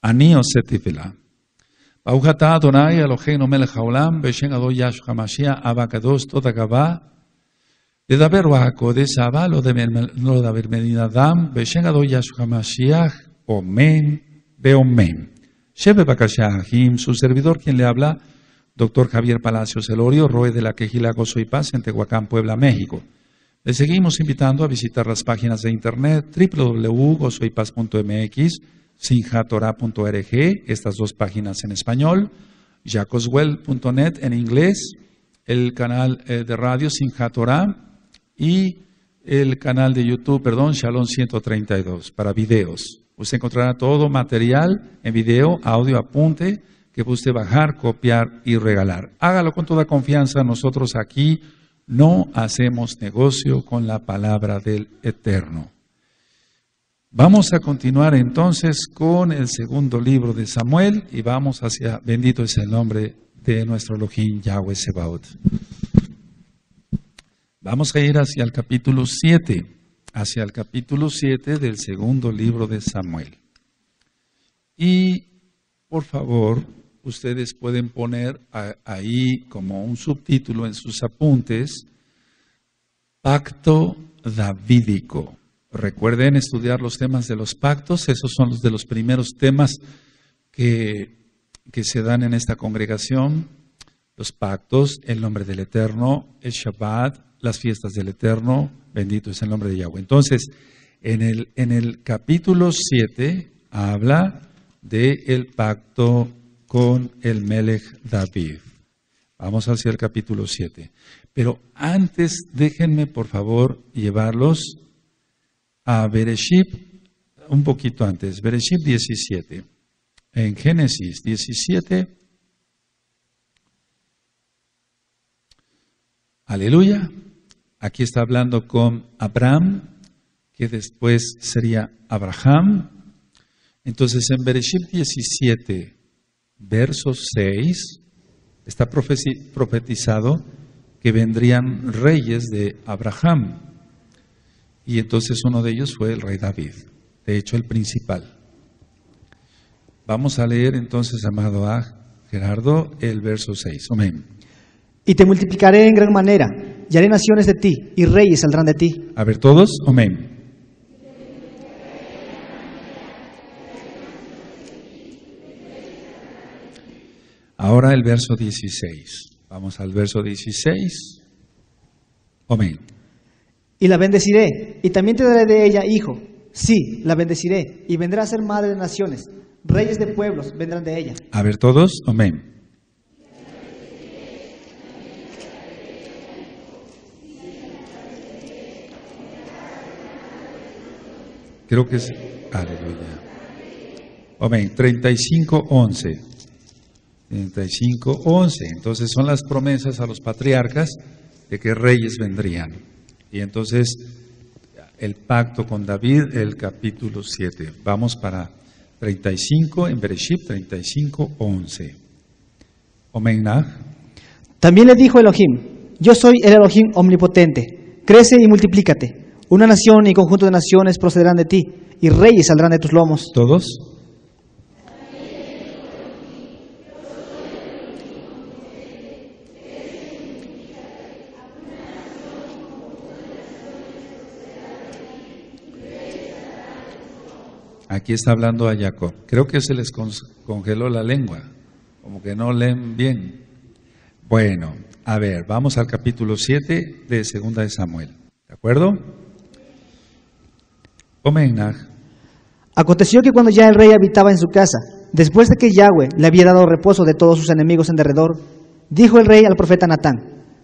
Ani oseti tefila. Baruch atah Adonai Eloheinu melech haolam, בשם אדוני ישוע המשיח, אב הקדוש, תודה רבה. לדבר והקודש, אהבה, לא לדבר מדין אדם, בשם אדוני ישוע המשיח, amén, amén. Shebe Bakasha Ahim, su servidor quien le habla, Dr. Javier Palacios Elorio, Roe de la Quejila Gozo y Paz en Tehuacán, Puebla, México. Le seguimos invitando a visitar las páginas de internet www.gozoypaz.mx, sinjatorah.org, estas dos páginas en español, jacoswell.net en inglés, el canal de radio Sinjatorah y el canal de YouTube, Shalom 132, para videos. Usted encontrará todo material en video, audio, apunte, que puede usted bajar, copiar y regalar. Hágalo con toda confianza. Nosotros aquí no hacemos negocio con la palabra del Eterno. Vamos a continuar entonces con el segundo libro de Samuel y vamos hacia, bendito es el nombre de nuestro Elohim Yahweh Sebaot. Vamos a ir hacia el capítulo 7. Hacia el capítulo 7 del segundo libro de Samuel. Y, por favor, ustedes pueden poner ahí como un subtítulo en sus apuntes, Pacto Davídico. Recuerden estudiar los temas de los pactos, esos son los de los primeros temas que se dan en esta congregación. Los pactos, el nombre del Eterno, el Shabbat, las fiestas del Eterno, bendito es el nombre de Yahweh. Entonces, en el capítulo 7 habla del pacto con el Melech David. Vamos hacia el capítulo 7. Pero antes, déjenme por favor llevarlos a Bereshit, un poquito antes, Bereshit 17. En Génesis 17, aleluya. Aquí está hablando con Abraham, que después sería Abraham. Entonces en Bereshit 17, verso 6, está profetizado que vendrían reyes de Abraham. Y entonces uno de ellos fue el rey David, de hecho el principal. Vamos a leer entonces, amado Gerardo, el verso 6. Amén. Y te multiplicaré en gran manera, y haré naciones de ti, y reyes saldrán de ti. A ver todos, amén. Ahora el verso 16. Vamos al verso 16. Amén. Y la bendeciré, y también te daré de ella hijo. Sí, la bendeciré, y vendrá a ser madre de naciones. Reyes de pueblos vendrán de ella. A ver todos, amén. Creo que es, aleluya. Amén, 35:11. 35:11. Entonces son las promesas a los patriarcas de que reyes vendrían. Y entonces el pacto con David, el capítulo 7. Vamos para 35 en Bereshit 35:11. Amén. También le dijo Elohim: yo soy el Elohim omnipotente. Crece y multiplícate. Una nación y conjunto de naciones procederán de ti, y reyes saldrán de tus lomos. ¿Todos? Aquí está hablando a Jacob. Creo que se les congeló la lengua, como que no leen bien. Bueno, a ver, vamos al capítulo 7 de Segunda de Samuel. ¿De acuerdo? Aconteció que cuando ya el rey habitaba en su casa, después de que Yahweh le había dado reposo de todos sus enemigos en derredor, dijo el rey al profeta Natán: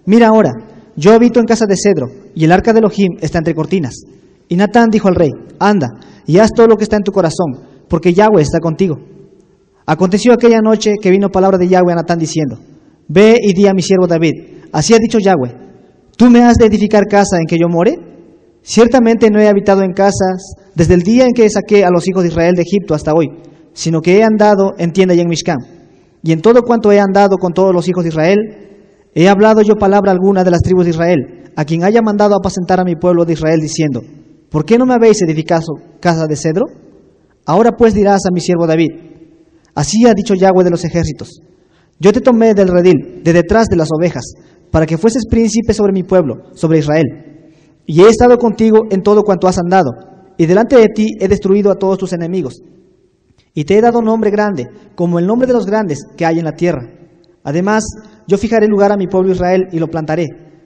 mira ahora, yo habito en casa de cedro, y el arca de Elohim está entre cortinas. Y Natán dijo al rey: anda, y haz todo lo que está en tu corazón, porque Yahweh está contigo. Aconteció aquella noche que vino palabra de Yahweh a Natán diciendo: ve y di a mi siervo David, así ha dicho Yahweh, ¿tú me has de edificar casa en que yo more? Ciertamente no he habitado en casas desde el día en que saqué a los hijos de Israel de Egipto hasta hoy, sino que he andado en tienda y en Mishkan. Y en todo cuanto he andado con todos los hijos de Israel, he hablado yo palabra alguna de las tribus de Israel, a quien haya mandado apacentar a mi pueblo de Israel, diciendo: ¿por qué no me habéis edificado casa de cedro? Ahora pues dirás a mi siervo David: Así ha dicho Yahweh de los ejércitos: yo te tomé del redil, de detrás de las ovejas, para que fueses príncipe sobre mi pueblo, sobre Israel. Y he estado contigo en todo cuanto has andado, y delante de ti he destruido a todos tus enemigos. Y te he dado nombre grande, como el nombre de los grandes que hay en la tierra. Además, yo fijaré lugar a mi pueblo Israel y lo plantaré,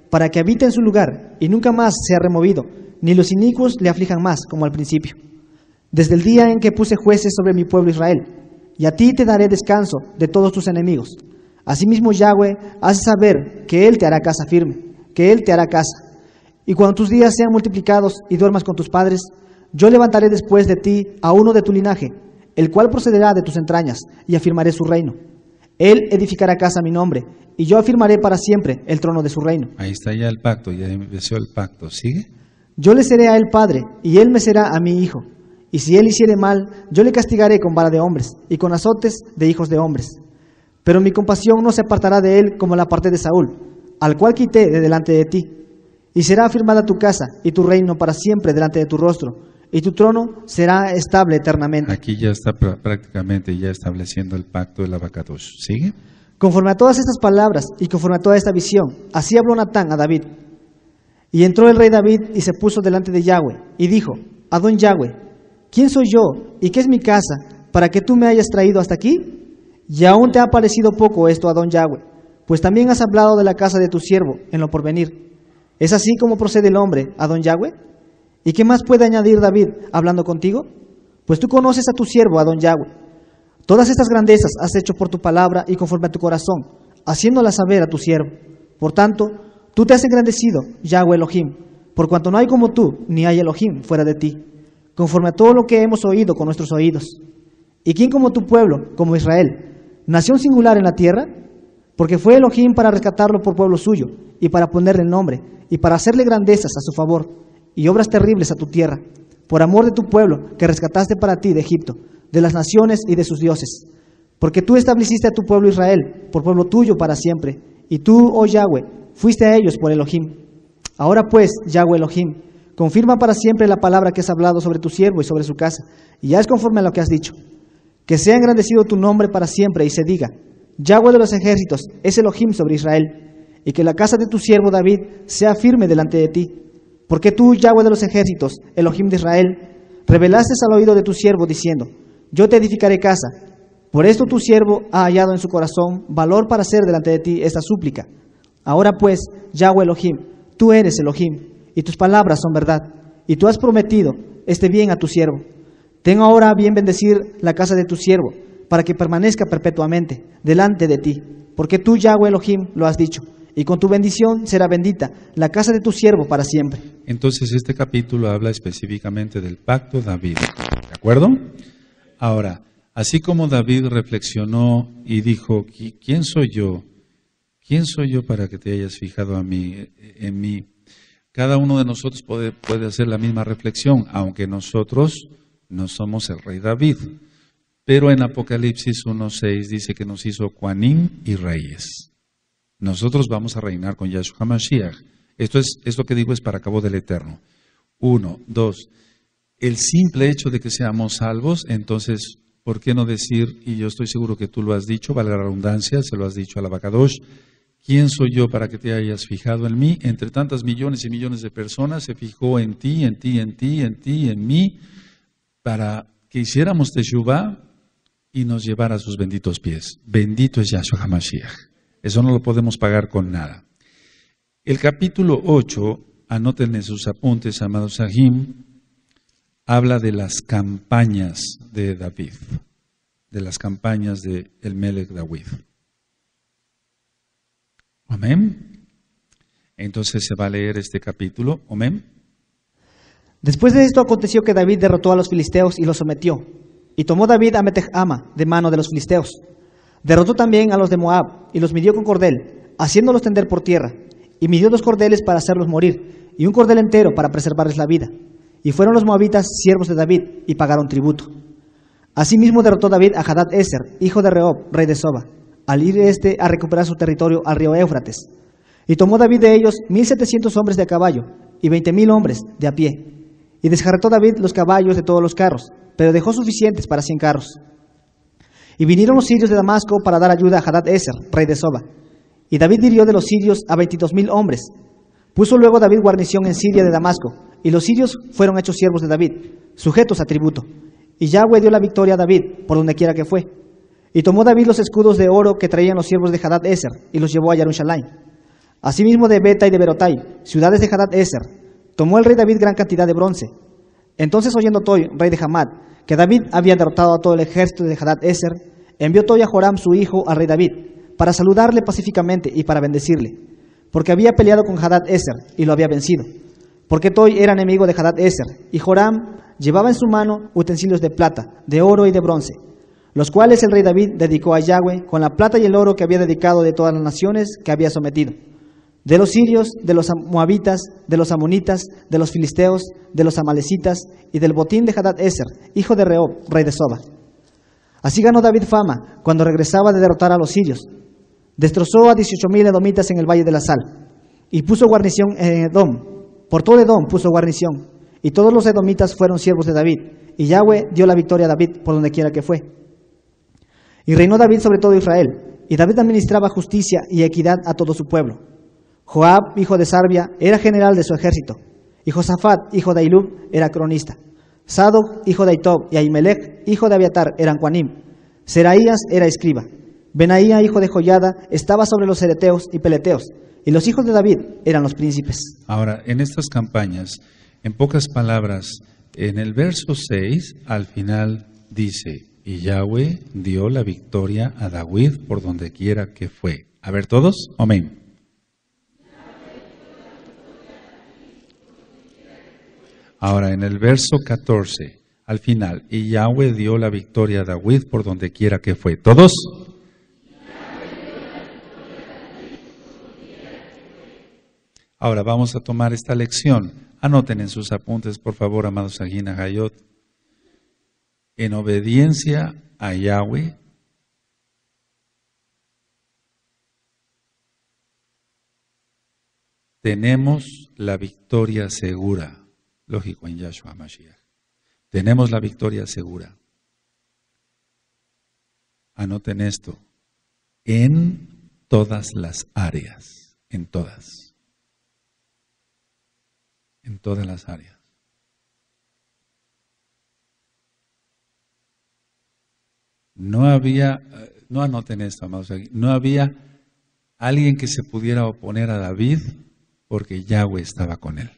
para que habite en su lugar, y nunca más sea removido, ni los inicuos le aflijan más, como al principio. Desde el día en que puse jueces sobre mi pueblo Israel, y a ti te daré descanso de todos tus enemigos. Asimismo Yahweh hace saber que Él te hará casa firme, que Él te hará casa. Y cuando tus días sean multiplicados y duermas con tus padres, yo levantaré después de ti a uno de tu linaje, el cual procederá de tus entrañas, y afirmaré su reino. Él edificará casa a mi nombre, y yo afirmaré para siempre el trono de su reino. Ahí está ya el pacto, ya empezó el pacto. ¿Sigue? Yo le seré a él padre, y él me será a mi hijo. Y si él hiciere mal, yo le castigaré con vara de hombres, y con azotes de hijos de hombres. Pero mi compasión no se apartará de él como la parte de Saúl, al cual quité de delante de ti. Y será afirmada tu casa y tu reino para siempre delante de tu rostro, y tu trono será estable eternamente. Aquí ya está prácticamente ya estableciendo el pacto del Abacadosh. ¿Sigue? Conforme a todas estas palabras y conforme a toda esta visión, así habló Natán a David. Y entró el rey David y se puso delante de Yahweh, y dijo: Adón Yahweh, ¿quién soy yo y qué es mi casa para que tú me hayas traído hasta aquí? Y aún te ha parecido poco esto, Adón Yahweh, pues también has hablado de la casa de tu siervo en lo porvenir. ¿Es así como procede el hombre, Adón Yahweh? ¿Y qué más puede añadir David hablando contigo? Pues tú conoces a tu siervo, Adón Yahweh. Todas estas grandezas has hecho por tu palabra y conforme a tu corazón, haciéndolas saber a tu siervo. Por tanto, tú te has engrandecido, Yahweh Elohim, por cuanto no hay como tú, ni hay Elohim fuera de ti, conforme a todo lo que hemos oído con nuestros oídos. ¿Y quién como tu pueblo, como Israel, nación singular en la tierra? Porque fue Elohim para rescatarlo por pueblo suyo, y para ponerle el nombre, y para hacerle grandezas a su favor, y obras terribles a tu tierra, por amor de tu pueblo, que rescataste para ti de Egipto, de las naciones y de sus dioses. Porque tú estableciste a tu pueblo Israel, por pueblo tuyo para siempre, y tú, oh Yahweh, fuiste a ellos por Elohim. Ahora pues, Yahweh Elohim, confirma para siempre la palabra que has hablado sobre tu siervo y sobre su casa, y haz conforme a lo que has dicho. Que sea engrandecido tu nombre para siempre, y se diga: Yahweh de los ejércitos es Elohim sobre Israel, y que la casa de tu siervo David sea firme delante de ti. Porque tú, Yahweh de los ejércitos, Elohim de Israel, revelaste al oído de tu siervo diciendo: yo te edificaré casa. Por esto tu siervo ha hallado en su corazón valor para hacer delante de ti esta súplica. Ahora pues, Yahweh Elohim, tú eres Elohim, y tus palabras son verdad, y tú has prometido este bien a tu siervo. Tengo ahora a bien bendecir la casa de tu siervo, para que permanezca perpetuamente delante de ti, porque tú, Yahweh Elohim, lo has dicho, y con tu bendición será bendita la casa de tu siervo para siempre. Entonces este capítulo habla específicamente del pacto David, ¿de acuerdo? Ahora, así como David reflexionó y dijo: ¿quién soy yo? ¿Quién soy yo para que te hayas fijado en mí? Cada uno de nosotros puede hacer la misma reflexión, aunque nosotros no somos el rey David. Pero en Apocalipsis 1:6 dice que nos hizo Kohanim y reyes. Nosotros vamos a reinar con Yahshua HaMashiach. Esto que digo es para cabo del Eterno. 1, 2. El simple hecho de que seamos salvos, entonces, ¿por qué no decir, y yo estoy seguro que tú lo has dicho, valga la redundancia, se lo has dicho al Abacadosh: ¿quién soy yo para que te hayas fijado en mí? Entre tantas millones y millones de personas se fijó en ti, en ti, en ti, en ti, en mí, para que hiciéramos teshuvá y nos llevara a sus benditos pies. Bendito es Yahshua HaMashiach. Eso no lo podemos pagar con nada. El capítulo 8, anoten en sus apuntes, amados Sahim, habla de las campañas de David, de las campañas de el Melech David. Amén. Entonces se va a leer este capítulo. Amén. Después de esto aconteció que David derrotó a los filisteos y los sometió. Y tomó David a Meteg-Ama de mano de los filisteos. Derrotó también a los de Moab y los midió con cordel, haciéndolos tender por tierra. Y midió 2 cordeles para hacerlos morir, y un cordel entero para preservarles la vida. Y fueron los moabitas siervos de David, y pagaron tributo. Asimismo derrotó David a Hadad-Ezer, hijo de Rehob, rey de Soba, al ir a recuperar su territorio al río Éufrates. Y tomó David de ellos 1,700 hombres de a caballo, y 20,000 hombres de a pie. Y desjarretó David los caballos de todos los carros, pero dejó suficientes para 100 carros. Y vinieron los sirios de Damasco para dar ayuda a Hadad-Ezer, rey de Soba. Y David hirió de los sirios a 22,000 hombres. Puso luego David guarnición en Siria de Damasco, y los sirios fueron hechos siervos de David, sujetos a tributo. Y Yahweh dio la victoria a David, por donde quiera que fue. Y tomó David los escudos de oro que traían los siervos de Hadad-Ezer, y los llevó a Yarushalayim. Asimismo de Beta y de Berotai, ciudades de Hadad-Ezer, tomó el rey David gran cantidad de bronce. Entonces, oyendo Toi, rey de Hamad, que David había derrotado a todo el ejército de Hadad-Ezer, envió Toi a Joram su hijo al rey David, para saludarle pacíficamente y para bendecirle, porque había peleado con Hadad-Ezer y lo había vencido. Porque Toi era enemigo de Hadad-Ezer, y Joram llevaba en su mano utensilios de plata, de oro y de bronce, los cuales el rey David dedicó a Yahweh con la plata y el oro que había dedicado de todas las naciones que había sometido, de los sirios, de los moabitas, de los amonitas, de los filisteos, de los amalecitas y del botín de Hadad-Ezer, hijo de Rehob, rey de Soba. Así ganó David fama cuando regresaba de derrotar a los sirios. Destrozó a 18,000 edomitas en el valle de la Sal y puso guarnición en Edom. Por todo Edom puso guarnición, y todos los edomitas fueron siervos de David, y Yahweh dio la victoria a David por donde quiera que fue. Y reinó David sobre todo Israel, y David administraba justicia y equidad a todo su pueblo. Joab, hijo de Sarbia, era general de su ejército, y Josafat, hijo de Ahilub, era cronista. Sadoc, hijo de Aitob, y Ahimelech, hijo de Abiatar, eran Cuanim. Seraías era escriba. Benaía, hijo de Joiada, estaba sobre los cereteos y peleteos, y los hijos de David eran los príncipes. Ahora, en estas campañas, en pocas palabras, en el verso 6, al final dice, y Yahweh dio la victoria a David por donde quiera que fue. A ver todos, amén. Ahora, en el verso 14, al final, y Yahweh dio la victoria a David por donde quiera que fue. ¿Todos? Ahora vamos a tomar esta lección. Anoten en sus apuntes, por favor, amados Agina Hayot. En obediencia a Yahweh, tenemos la victoria segura. Lógico, en Yahshua Mashiach. Tenemos la victoria segura. Anoten esto. En todas las áreas. En todas. En todas las áreas. No anoten esto, amados, no había alguien que se pudiera oponer a David porque Yahweh estaba con él.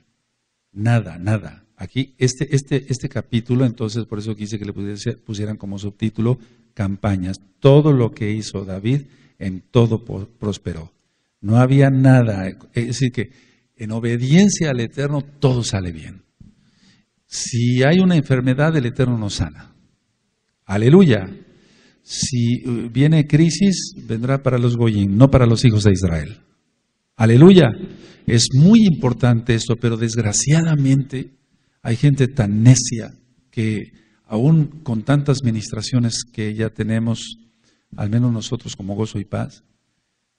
Nada. Aquí, este capítulo, entonces, por eso quise que le pusieran como subtítulo campañas. Todo lo que hizo David, en todo prosperó. No había nada, es decir que en obediencia al Eterno todo sale bien. Si hay una enfermedad, el Eterno nos sana. Aleluya. Si viene crisis, vendrá para los Goyim, no para los hijos de Israel. Aleluya. Es muy importante esto, pero desgraciadamente hay gente tan necia que aún con tantas ministraciones que ya tenemos, al menos nosotros como Gozo y Paz,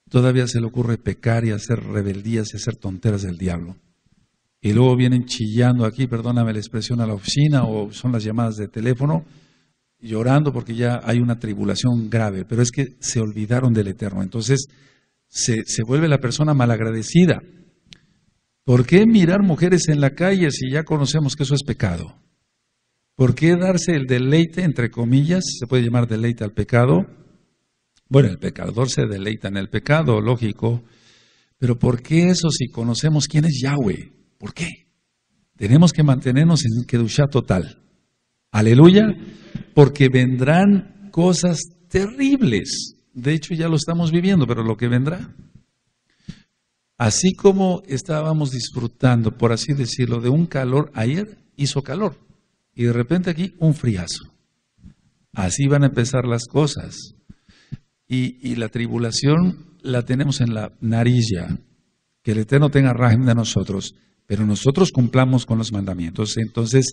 todavía se le ocurre pecar y hacer rebeldías y hacer tonteras del diablo. Y luego vienen chillando aquí, perdóname la expresión, a la oficina, o son las llamadas de teléfono, llorando porque ya hay una tribulación grave, pero es que se olvidaron del Eterno. Entonces se vuelve la persona malagradecida. ¿Por qué mirar mujeres en la calle si ya conocemos que eso es pecado? ¿Por qué darse el deleite, entre comillas, se puede llamar deleite al pecado? Bueno, el pecador se deleita en el pecado, lógico, pero ¿por qué eso si conocemos quién es Yahweh? ¿Por qué? Tenemos que mantenernos en Kedushá total. Aleluya, porque vendrán cosas terribles. De hecho, ya lo estamos viviendo, pero lo que vendrá. Así como estábamos disfrutando, por así decirlo, de un calor, ayer hizo calor y de repente aquí un friazo. Así van a empezar las cosas. Y la tribulación la tenemos en la nariz ya. Que el Eterno tenga rajem de nosotros, pero nosotros cumplamos con los mandamientos. Entonces,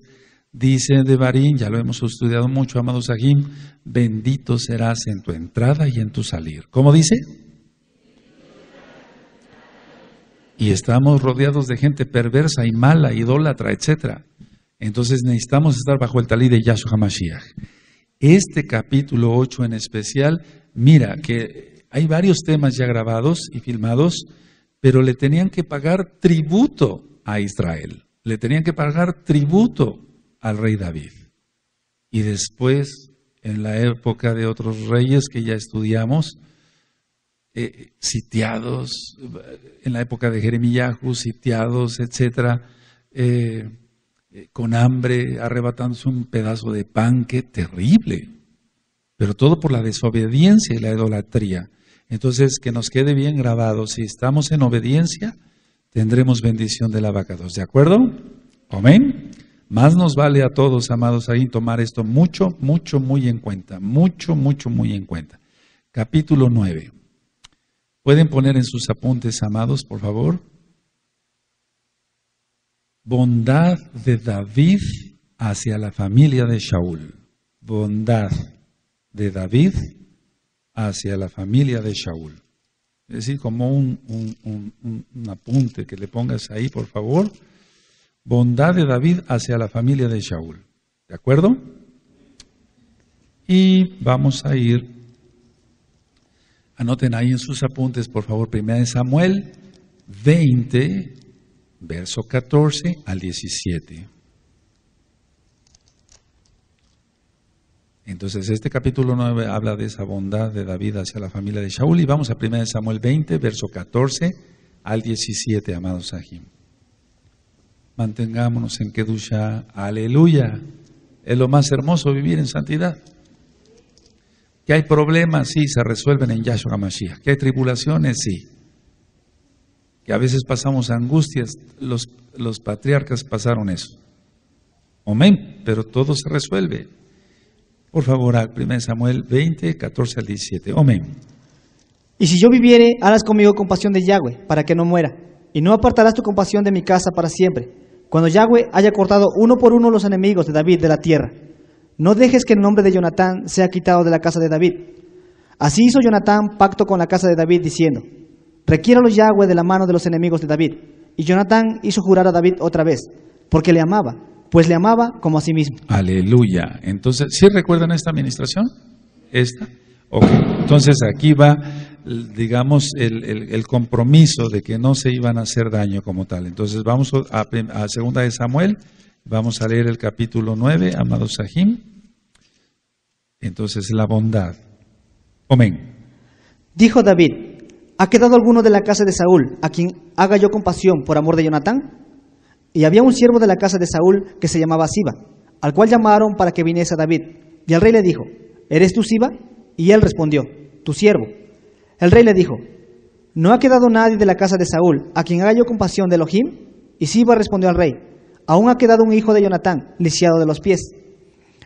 dice Devarim, ya lo hemos estudiado mucho, amados Agim, bendito serás en tu entrada y en tu salir. ¿Cómo dice? Y estamos rodeados de gente perversa y mala, idólatra, etc. Entonces necesitamos estar bajo el talí de Yahshua HaMashiach. Este capítulo 8 en especial, mira que hay varios temas ya grabados y filmados, pero le tenían que pagar tributo a Israel, le tenían que pagar tributo al rey David. Y después, en la época de otros reyes que ya estudiamos, sitiados, en la época de Jeremías, sitiados, etcétera, con hambre, arrebatándose un pedazo de pan, qué terrible. Pero todo por la desobediencia y la idolatría. Entonces, que nos quede bien grabado, si estamos en obediencia, tendremos bendición del abacados, ¿de acuerdo? Amén. Más nos vale a todos, amados, ahí tomar esto mucho, muy en cuenta. Mucho, muy en cuenta. Capítulo 9. ¿Pueden poner en sus apuntes, amados, por favor? Bondad de David hacia la familia de Shaul. Bondad de David hacia la familia de Shaul. Es decir, como un apunte que le pongas ahí, por favor. Bondad de David hacia la familia de Shaul. ¿De acuerdo? Y vamos a ir, anoten ahí en sus apuntes, por favor, 1 Samuel 20, verso 14 al 17. Entonces, este capítulo 9 habla de esa bondad de David hacia la familia de Shaul. Y vamos a 1 Samuel 20, verso 14 al 17, amados Sahim. Mantengámonos en Kedusha. Aleluya. Es lo más hermoso vivir en santidad. Que hay problemas, sí, se resuelven en Yahshua HaMashiach. Que hay tribulaciones, sí. Que a veces pasamos angustias. Los patriarcas pasaron eso. Amén. Pero todo se resuelve. Por favor, al 1 Samuel 20, 14 al 17. Amén. Y si yo viviere, harás conmigo compasión de Yahweh, para que no muera, y no apartarás tu compasión de mi casa para siempre, cuando Yahweh haya cortado uno por uno los enemigos de David de la tierra. No dejes que el nombre de Jonatán sea quitado de la casa de David. Así hizo Jonatán pacto con la casa de David, diciendo: requiéralo Yahweh de la mano de los enemigos de David. Y Jonatán hizo jurar a David otra vez, porque le amaba, pues le amaba como a sí mismo. Aleluya. Entonces, ¿sí recuerdan esta administración? ¿Esta? Ok. Entonces aquí va, digamos, el compromiso de que no se iban a hacer daño como tal. Entonces vamos a 2 de Samuel, vamos a leer el capítulo 9, amados Sahim. Entonces, la bondad. Amén. Dijo David: ¿ha quedado alguno de la casa de Saúl a quien haga yo compasión por amor de Jonatán? Y había un siervo de la casa de Saúl que se llamaba Siba, al cual llamaron para que viniese a David. Y el rey le dijo: ¿eres tú Siba? Y él respondió: tu siervo. El rey le dijo: ¿no ha quedado nadie de la casa de Saúl a quien haga yo compasión de Elohim? Y Siba respondió al rey: aún ha quedado un hijo de Jonatán, lisiado de los pies.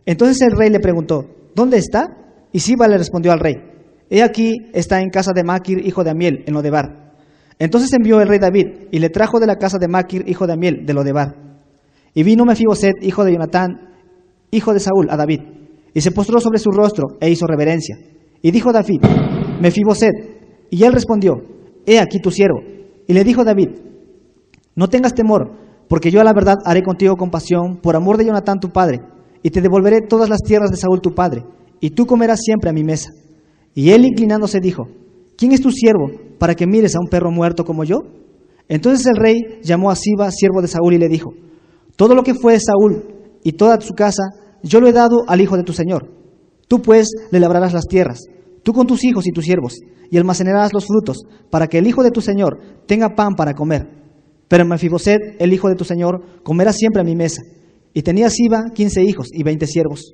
Entonces el rey le preguntó: ¿dónde está? Y Siba le respondió al rey: he aquí, está en casa de Maquir, hijo de Amiel, en Lodebar. Entonces envió el rey David, y le trajo de la casa de Maquir, hijo de Amiel, de Lodebar. Y vino Mefiboset, hijo de Jonatán, hijo de Saúl, a David, y se postró sobre su rostro, e hizo reverencia. Y dijo David: Mefiboset. Y él respondió: he aquí tu siervo. Y le dijo David: no tengas temor, porque yo a la verdad haré contigo compasión por amor de Jonatán tu padre, y te devolveré todas las tierras de Saúl tu padre, y tú comerás siempre a mi mesa. Y él, inclinándose, dijo: ¿quién es tu siervo para que mires a un perro muerto como yo? Entonces el rey llamó a Siba, siervo de Saúl, y le dijo: todo lo que fue de Saúl y toda su casa, yo lo he dado al hijo de tu señor. Tú pues le labrarás las tierras, tú con tus hijos y tus siervos, y almacenarás los frutos, para que el hijo de tu señor tenga pan para comer. Pero Mefiboset, el hijo de tu señor, comerá siempre a mi mesa. Y tenía Siba 15 hijos y 20 siervos.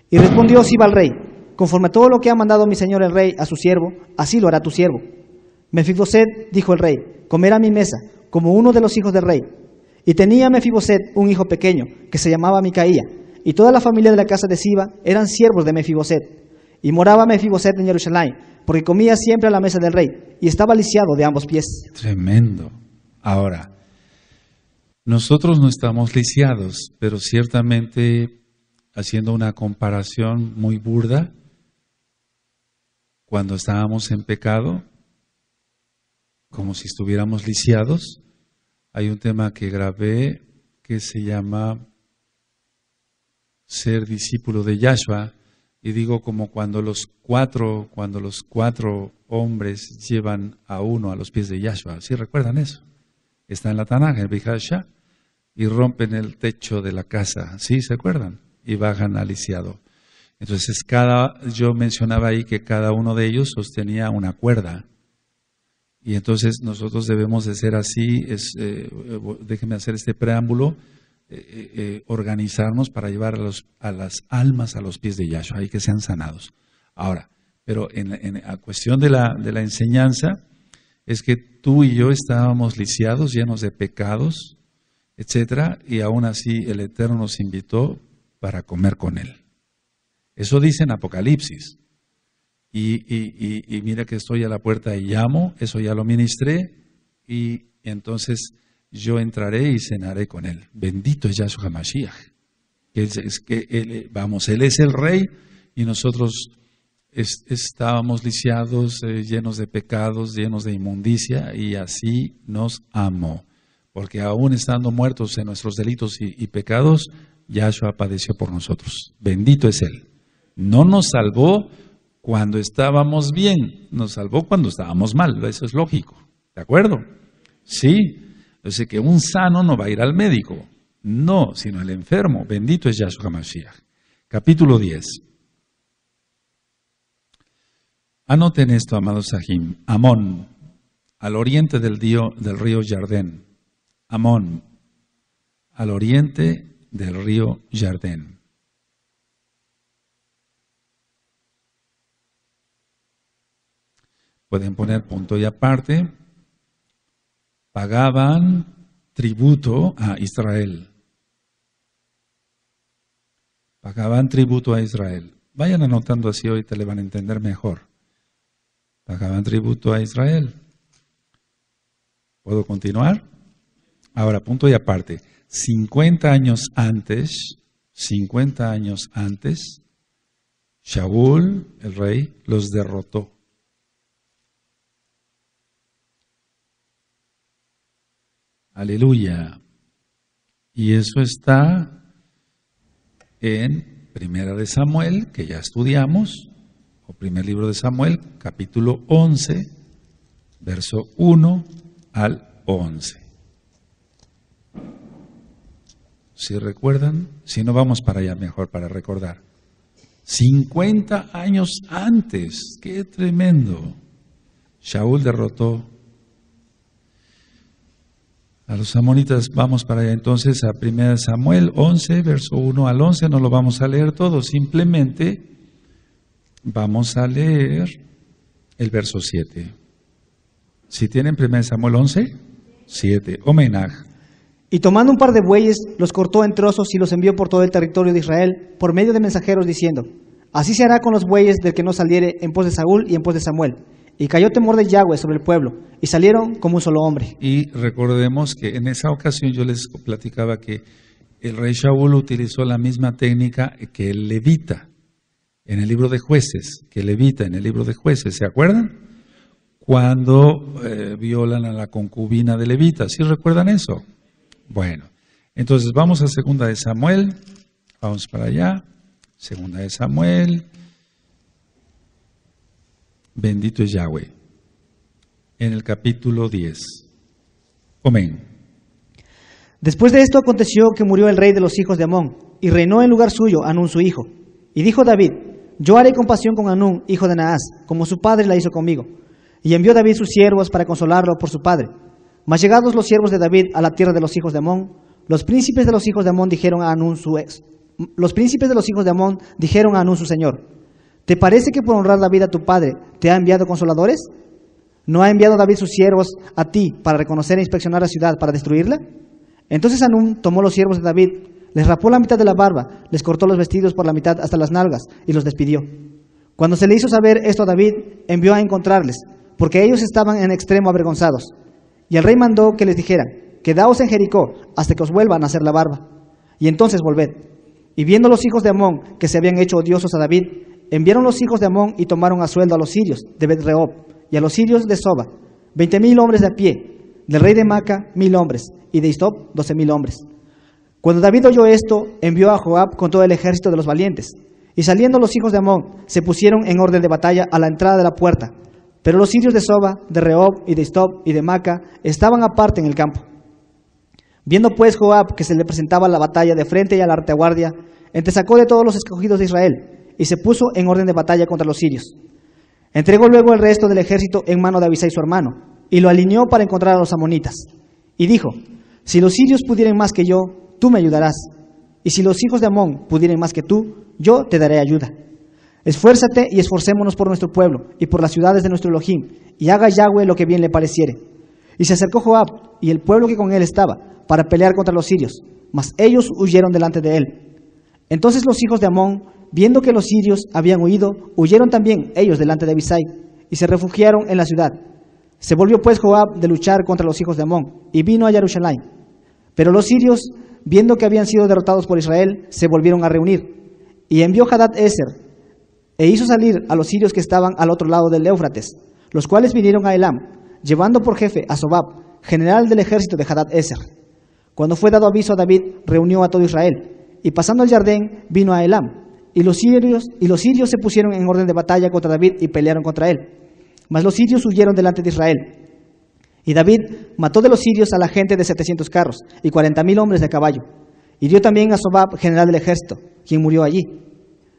Y respondió Siba al rey: conforme a todo lo que ha mandado mi señor el rey a su siervo, así lo hará tu siervo. Mefiboset, dijo el rey, comerá a mi mesa, como uno de los hijos del rey. Y tenía Mefiboset un hijo pequeño, que se llamaba Micaía, y toda la familia de la casa de Siba eran siervos de Mefiboset. Y moraba Mefiboset en Jerusalén, porque comía siempre a la mesa del rey, y estaba lisiado de ambos pies. Tremendo. Ahora, nosotros no estamos lisiados, pero ciertamente, haciendo una comparación muy burda, cuando estábamos en pecado, como si estuviéramos lisiados, hay un tema que grabé que se llama ser discípulo de Yahshua, Y digo como cuando los cuatro hombres llevan a uno a los pies de Yahshua. ¿Sí recuerdan eso? Está en la Tanaj, en Bihasha, y rompen el techo de la casa. ¿Sí se acuerdan? Y bajan al lisiado. Entonces yo mencionaba ahí que cada uno de ellos sostenía una cuerda. Y entonces nosotros debemos de ser así, déjenme hacer este preámbulo, organizarnos para llevar a las almas a los pies de Yahshua y que sean sanados. Ahora, pero en la cuestión de la enseñanza, es que tú y yo estábamos lisiados, llenos de pecados, etcétera, y aún así el Eterno nos invitó para comer con Él. Eso dice en Apocalipsis. Y mira que estoy a la puerta y llamo, eso ya lo ministré, y entonces yo entraré y cenaré con Él. Bendito es Yahshua Mashiach. Él es el Rey y nosotros estábamos lisiados, llenos de pecados, llenos de inmundicia, y así nos amó. Porque aún estando muertos en nuestros delitos y pecados, Yahshua padeció por nosotros. Bendito es Él. No nos salvó cuando estábamos bien, nos salvó cuando estábamos mal. Eso es lógico. ¿De acuerdo? Sí. Entonces que un sano no va a ir al médico. No, sino el enfermo. Bendito es Yahshua Mashiach. Capítulo 10. Anoten esto, amados Sahim. Amón, al oriente del río Jardén. Amón, al oriente del río Jardén. Pueden poner punto y aparte. Pagaban tributo a Israel. Pagaban tributo a Israel. Vayan anotando así, ahorita le van a entender mejor. Pagaban tributo a Israel. ¿Puedo continuar? Ahora, punto y aparte. 50 años antes, Shaul, el rey, los derrotó. Aleluya. Y eso está en Primera de Samuel, que ya estudiamos, o primer libro de Samuel, capítulo 11, verso 1 al 11. ¿Sí recuerdan? Si no, vamos para allá mejor para recordar. 50 años antes, ¡qué tremendo! Shaul derrotó a los amonitas. Vamos para allá entonces a 1 Samuel 11, verso 1 al 11. No lo vamos a leer todo, simplemente vamos a leer el verso 7. Si tienen 1 Samuel 11, 7. Omenaj. Y tomando un par de bueyes, los cortó en trozos y los envió por todo el territorio de Israel, por medio de mensajeros, diciendo: así se hará con los bueyes del que no saliere en pos de Saúl y en pos de Samuel. Y cayó temor de Yahweh sobre el pueblo, y salieron como un solo hombre. Y recordemos que en esa ocasión yo les platicaba que el rey Shaul utilizó la misma técnica que el levita en el libro de Jueces, ¿se acuerdan? Cuando violan a la concubina de Levita, ¿sí recuerdan eso? Bueno, entonces vamos a 2 de Samuel, vamos para allá, 2 de Samuel. Bendito es Yahweh. En el capítulo 10. Amén. Después de esto aconteció que murió el rey de los hijos de Amón, y reinó en lugar suyo Anún su hijo. Y dijo David: yo haré compasión con Anún, hijo de Naas, como su padre la hizo conmigo. Y envió David sus siervos para consolarlo por su padre. Mas llegados los siervos de David a la tierra de los hijos de Amón, los príncipes de los hijos de Amón dijeron a Anún su señor: ¿te parece que por honrar David a tu padre te ha enviado consoladores? ¿No ha enviado David sus siervos a ti para reconocer e inspeccionar la ciudad para destruirla? Entonces Anún tomó los siervos de David, les rapó la mitad de la barba, les cortó los vestidos por la mitad hasta las nalgas y los despidió. Cuando se le hizo saber esto a David, envió a encontrarles, porque ellos estaban en extremo avergonzados. Y el rey mandó que les dijeran: quedaos en Jericó hasta que os vuelvan a hacer la barba. Y entonces volved. Y viendo los hijos de Amón que se habían hecho odiosos a David, enviaron los hijos de Amón y tomaron a sueldo a los sirios de Bet-Rehob y a los sirios de Soba, 20,000 hombres de a pie, del rey de Maca 1,000 hombres, y de Istob 12,000 hombres. Cuando David oyó esto, envió a Joab con todo el ejército de los valientes, Y saliendo los hijos de Amón, se pusieron en orden de batalla a la entrada de la puerta. Pero los sirios de Soba, de Rehob y de Istob y de Maca estaban aparte en el campo. Viendo pues Joab que se le presentaba la batalla de frente y a la retaguardia, entresacó de todos los escogidos de Israel y se puso en orden de batalla contra los sirios. Entregó luego el resto del ejército en mano de Abisai su hermano y lo alineó para encontrar a los amonitas. Y dijo: si los sirios pudieren más que yo, tú me ayudarás. Y si los hijos de Amón pudieren más que tú, yo te daré ayuda. Esfuérzate y esforcémonos por nuestro pueblo y por las ciudades de nuestro Elohim, y haga Yahweh lo que bien le pareciere. Y se acercó Joab y el pueblo que con él estaba para pelear contra los sirios, mas ellos huyeron delante de él. Entonces los hijos de Amón, viendo que los sirios habían huido, huyeron también ellos delante de Abisai, y se refugiaron en la ciudad. Se volvió pues Joab de luchar contra los hijos de Amón, y vino a Jerusalén. Pero los sirios, viendo que habían sido derrotados por Israel, se volvieron a reunir. Y envió Hadad-Ezer, e hizo salir a los sirios que estaban al otro lado del Éufrates, los cuales vinieron a Elam, llevando por jefe a Sobab, general del ejército de Hadad-Ezer. Cuando fue dado aviso a David, reunió a todo Israel, y pasando el Jardén, vino a Elam, y los sirios se pusieron en orden de batalla contra David y pelearon contra él. Mas los sirios huyeron delante de Israel. Y David mató de los sirios a la gente de 700 carros y 40,000 hombres de caballo. Hirió también a Sobab, general del ejército, quien murió allí.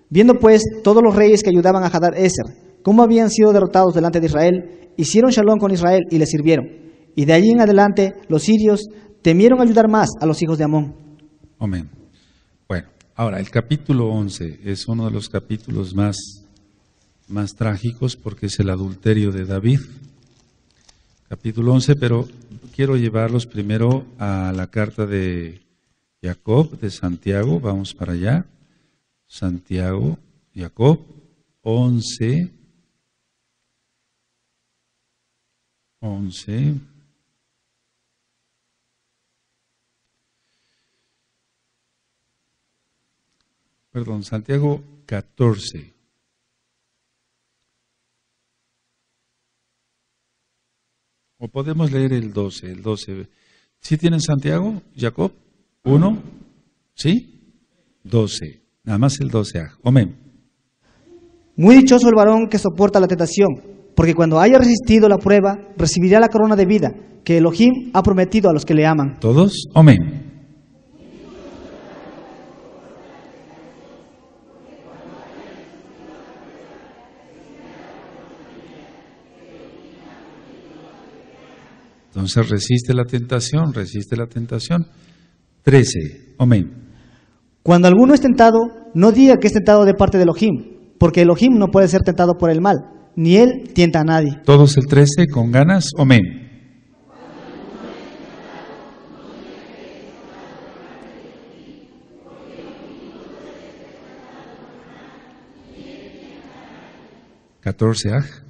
Viendo pues todos los reyes que ayudaban a Hadad-Ezer cómo habían sido derrotados delante de Israel, hicieron shalom con Israel y le sirvieron. Y de allí en adelante los sirios temieron ayudar más a los hijos de Amón. Amén. Bueno, ahora el capítulo 11 es uno de los capítulos más trágicos porque es el adulterio de David. Capítulo 11, pero quiero llevarlos primero a la carta de Jacob, de Santiago. Vamos para allá. Santiago, Jacob, 11. Perdón, Santiago 14. O podemos leer el 12. ¿Sí tienen Santiago, Jacob? 1, ¿sí? 12. Nada más el 12. Amén. Muy dichoso el varón que soporta la tentación, porque cuando haya resistido la prueba, recibirá la corona de vida que Elohim ha prometido a los que le aman. ¿Todos? Amén. Entonces resiste la tentación. 13. Amén. Cuando alguno es tentado, no diga que es tentado de parte de Elohim, porque Elohim no puede ser tentado por el mal, ni él tienta a nadie. Todos el 13 con ganas. Amén. ¿14?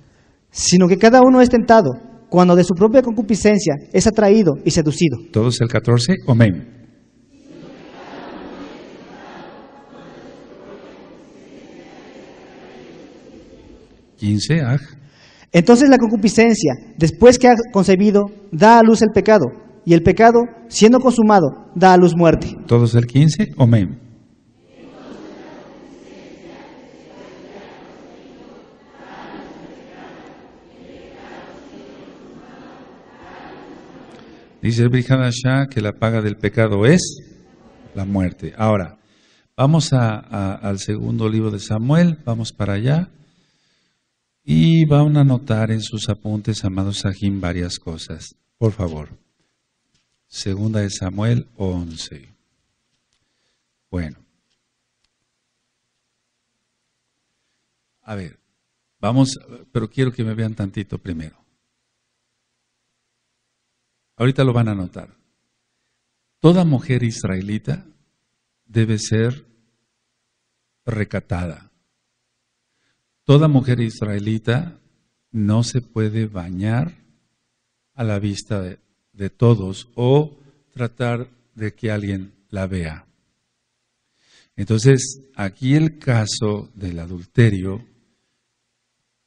Sino que cada uno es tentado cuando de su propia concupiscencia es atraído y seducido. Todos el 14. Amén. Entonces la concupiscencia, después que ha concebido, da a luz el pecado, y el pecado, siendo consumado, da a luz muerte. Todos el 15, amén. Dice el Brit Hadashah que la paga del pecado es la muerte. Ahora, vamos al segundo libro de Samuel, vamos para allá. Y van a anotar en sus apuntes, amados Sahim, varias cosas. Por favor. Segunda de Samuel 11. Bueno. A ver, vamos, pero quiero que me vean tantito primero. Ahorita lo van a anotar. Toda mujer israelita debe ser recatada. Toda mujer israelita no se puede bañar a la vista de todos o tratar de que alguien la vea. Entonces, aquí el caso del adulterio,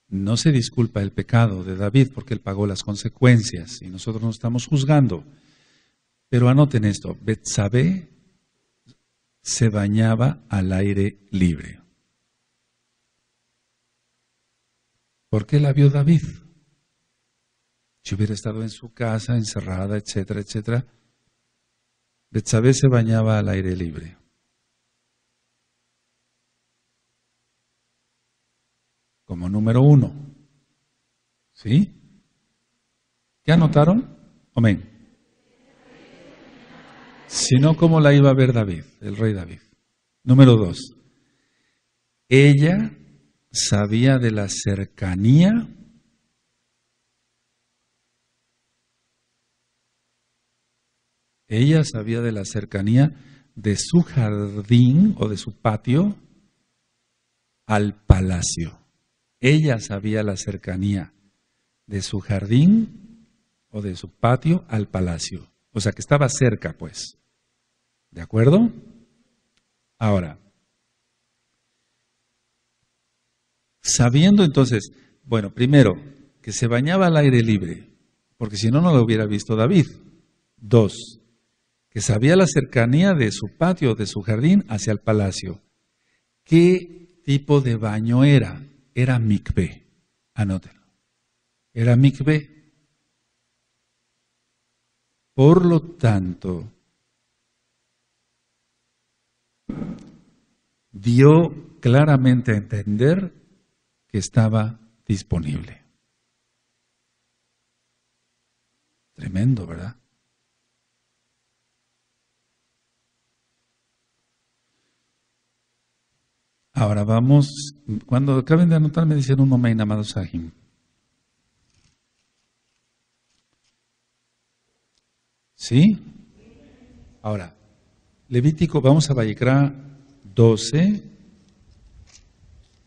no se disculpa el pecado de David porque él pagó las consecuencias y nosotros no estamos juzgando. Pero anoten esto, Betsabé se bañaba al aire libre. ¿Por qué la vio David? Si hubiera estado en su casa, encerrada, etcétera, etcétera. Betsabé se bañaba al aire libre. Como número 1. ¿Sí? ¿Qué anotaron? Amén. Si no, ¿cómo la iba a ver David, el rey David? Número 2. Ella sabía de la cercanía de su jardín o de su patio al palacio. Ella sabía la cercanía de su jardín o de su patio al palacio. O sea, que estaba cerca, pues. ¿De acuerdo? Ahora, sabiendo entonces, bueno, primero, que se bañaba al aire libre, porque si no, no lo hubiera visto David. 2, que sabía la cercanía de su patio, de su jardín, hacia el palacio. ¿Qué tipo de baño era? Era mikvé. Anótenlo. Era mikvé. Por lo tanto, dio claramente a entender que estaba disponible. Tremendo, ¿verdad? Ahora vamos, cuando acaben de anotar me dicen un Omein, amado Sahim. ¿Sí? Ahora, Levítico, vamos a Vayikra 12,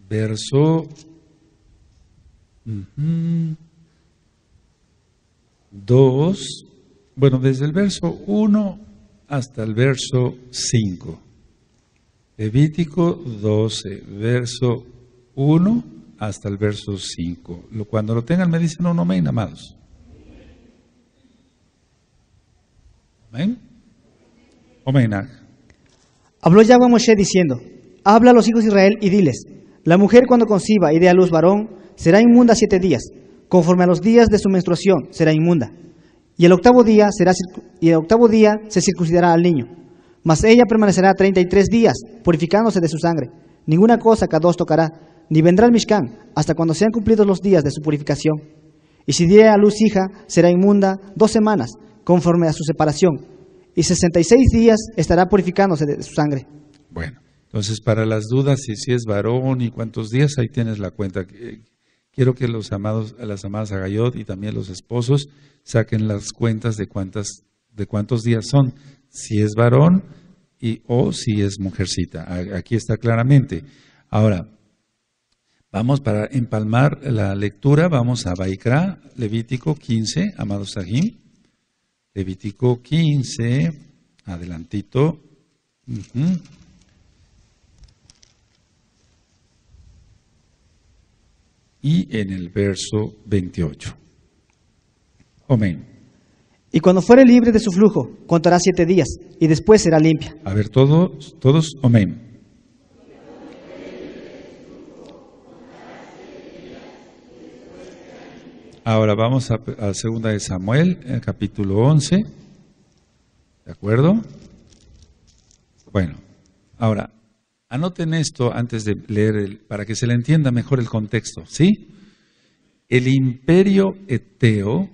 verso 2, bueno, desde el verso 1 hasta el verso 5. Levítico 12, verso 1 hasta el verso 5. Cuando lo tengan me dicen un amén, amados. Amén. Amén. Habló Yahweh a Moshe diciendo: habla a los hijos de Israel y diles: la mujer cuando conciba y dé a luz varón será inmunda 7 días, conforme a los días de su menstruación será inmunda. Y el octavo día se circuncidará al niño. Mas ella permanecerá 33 días, purificándose de su sangre. Ninguna cosa Kadosh tocará, ni vendrá al Mishkan, hasta cuando sean cumplidos los días de su purificación. Y si diere a luz hija, será inmunda 2 semanas, conforme a su separación. Y 66 días estará purificándose de su sangre. Bueno, entonces para las dudas, si es varón y cuántos días, ahí tienes la cuenta. Quiero que las amadas Agayot y también los esposos saquen las cuentas de cuántos días son. Si es varón o si es mujercita. Aquí está claramente. Ahora, vamos para empalmar la lectura, vamos a Vayikra, Levítico 15, amados Sahim. Levítico 15, adelantito. Y en el verso 28. Amén. Y cuando fuere libre de su flujo, contará 7 días, y después será limpia. A ver, todos, amén. Ahora vamos a 2 de Samuel, el capítulo 11. ¿De acuerdo? Bueno, ahora, anoten esto antes de leer, para que se le entienda mejor el contexto, ¿sí? El imperio eteo